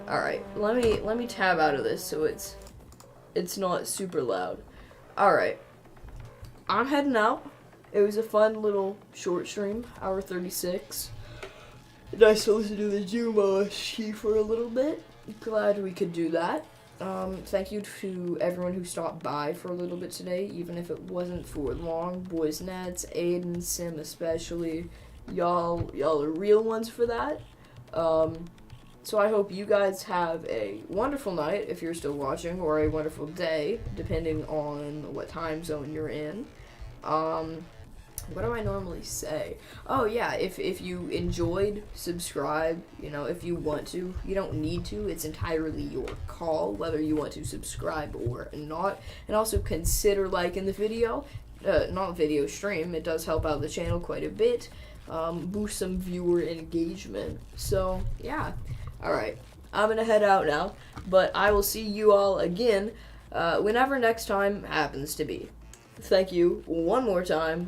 Alright, let me tab out of this so it's not super loud. Alright. I'm heading out. It was a fun little short stream, hour 36. Nice to listen to the Zoom OST for a little bit. Glad we could do that. Thank you to everyone who stopped by for a little bit today, even if it wasn't for long. Boys Nets, Aiden, Sim especially. Y'all are real ones for that. So I hope you guys have a wonderful night if you're still watching, or a wonderful day, depending on what time zone you're in. What do I normally say? Oh yeah, if you enjoyed, subscribe, you know, if you want to. You don't need to, it's entirely your call, whether you want to subscribe or not. And also consider liking the video, not video stream, it does help out the channel quite a bit. Boost some viewer engagement. So yeah, alright, I'm gonna head out now, but I will see you all again whenever next time happens to be. Thank you one more time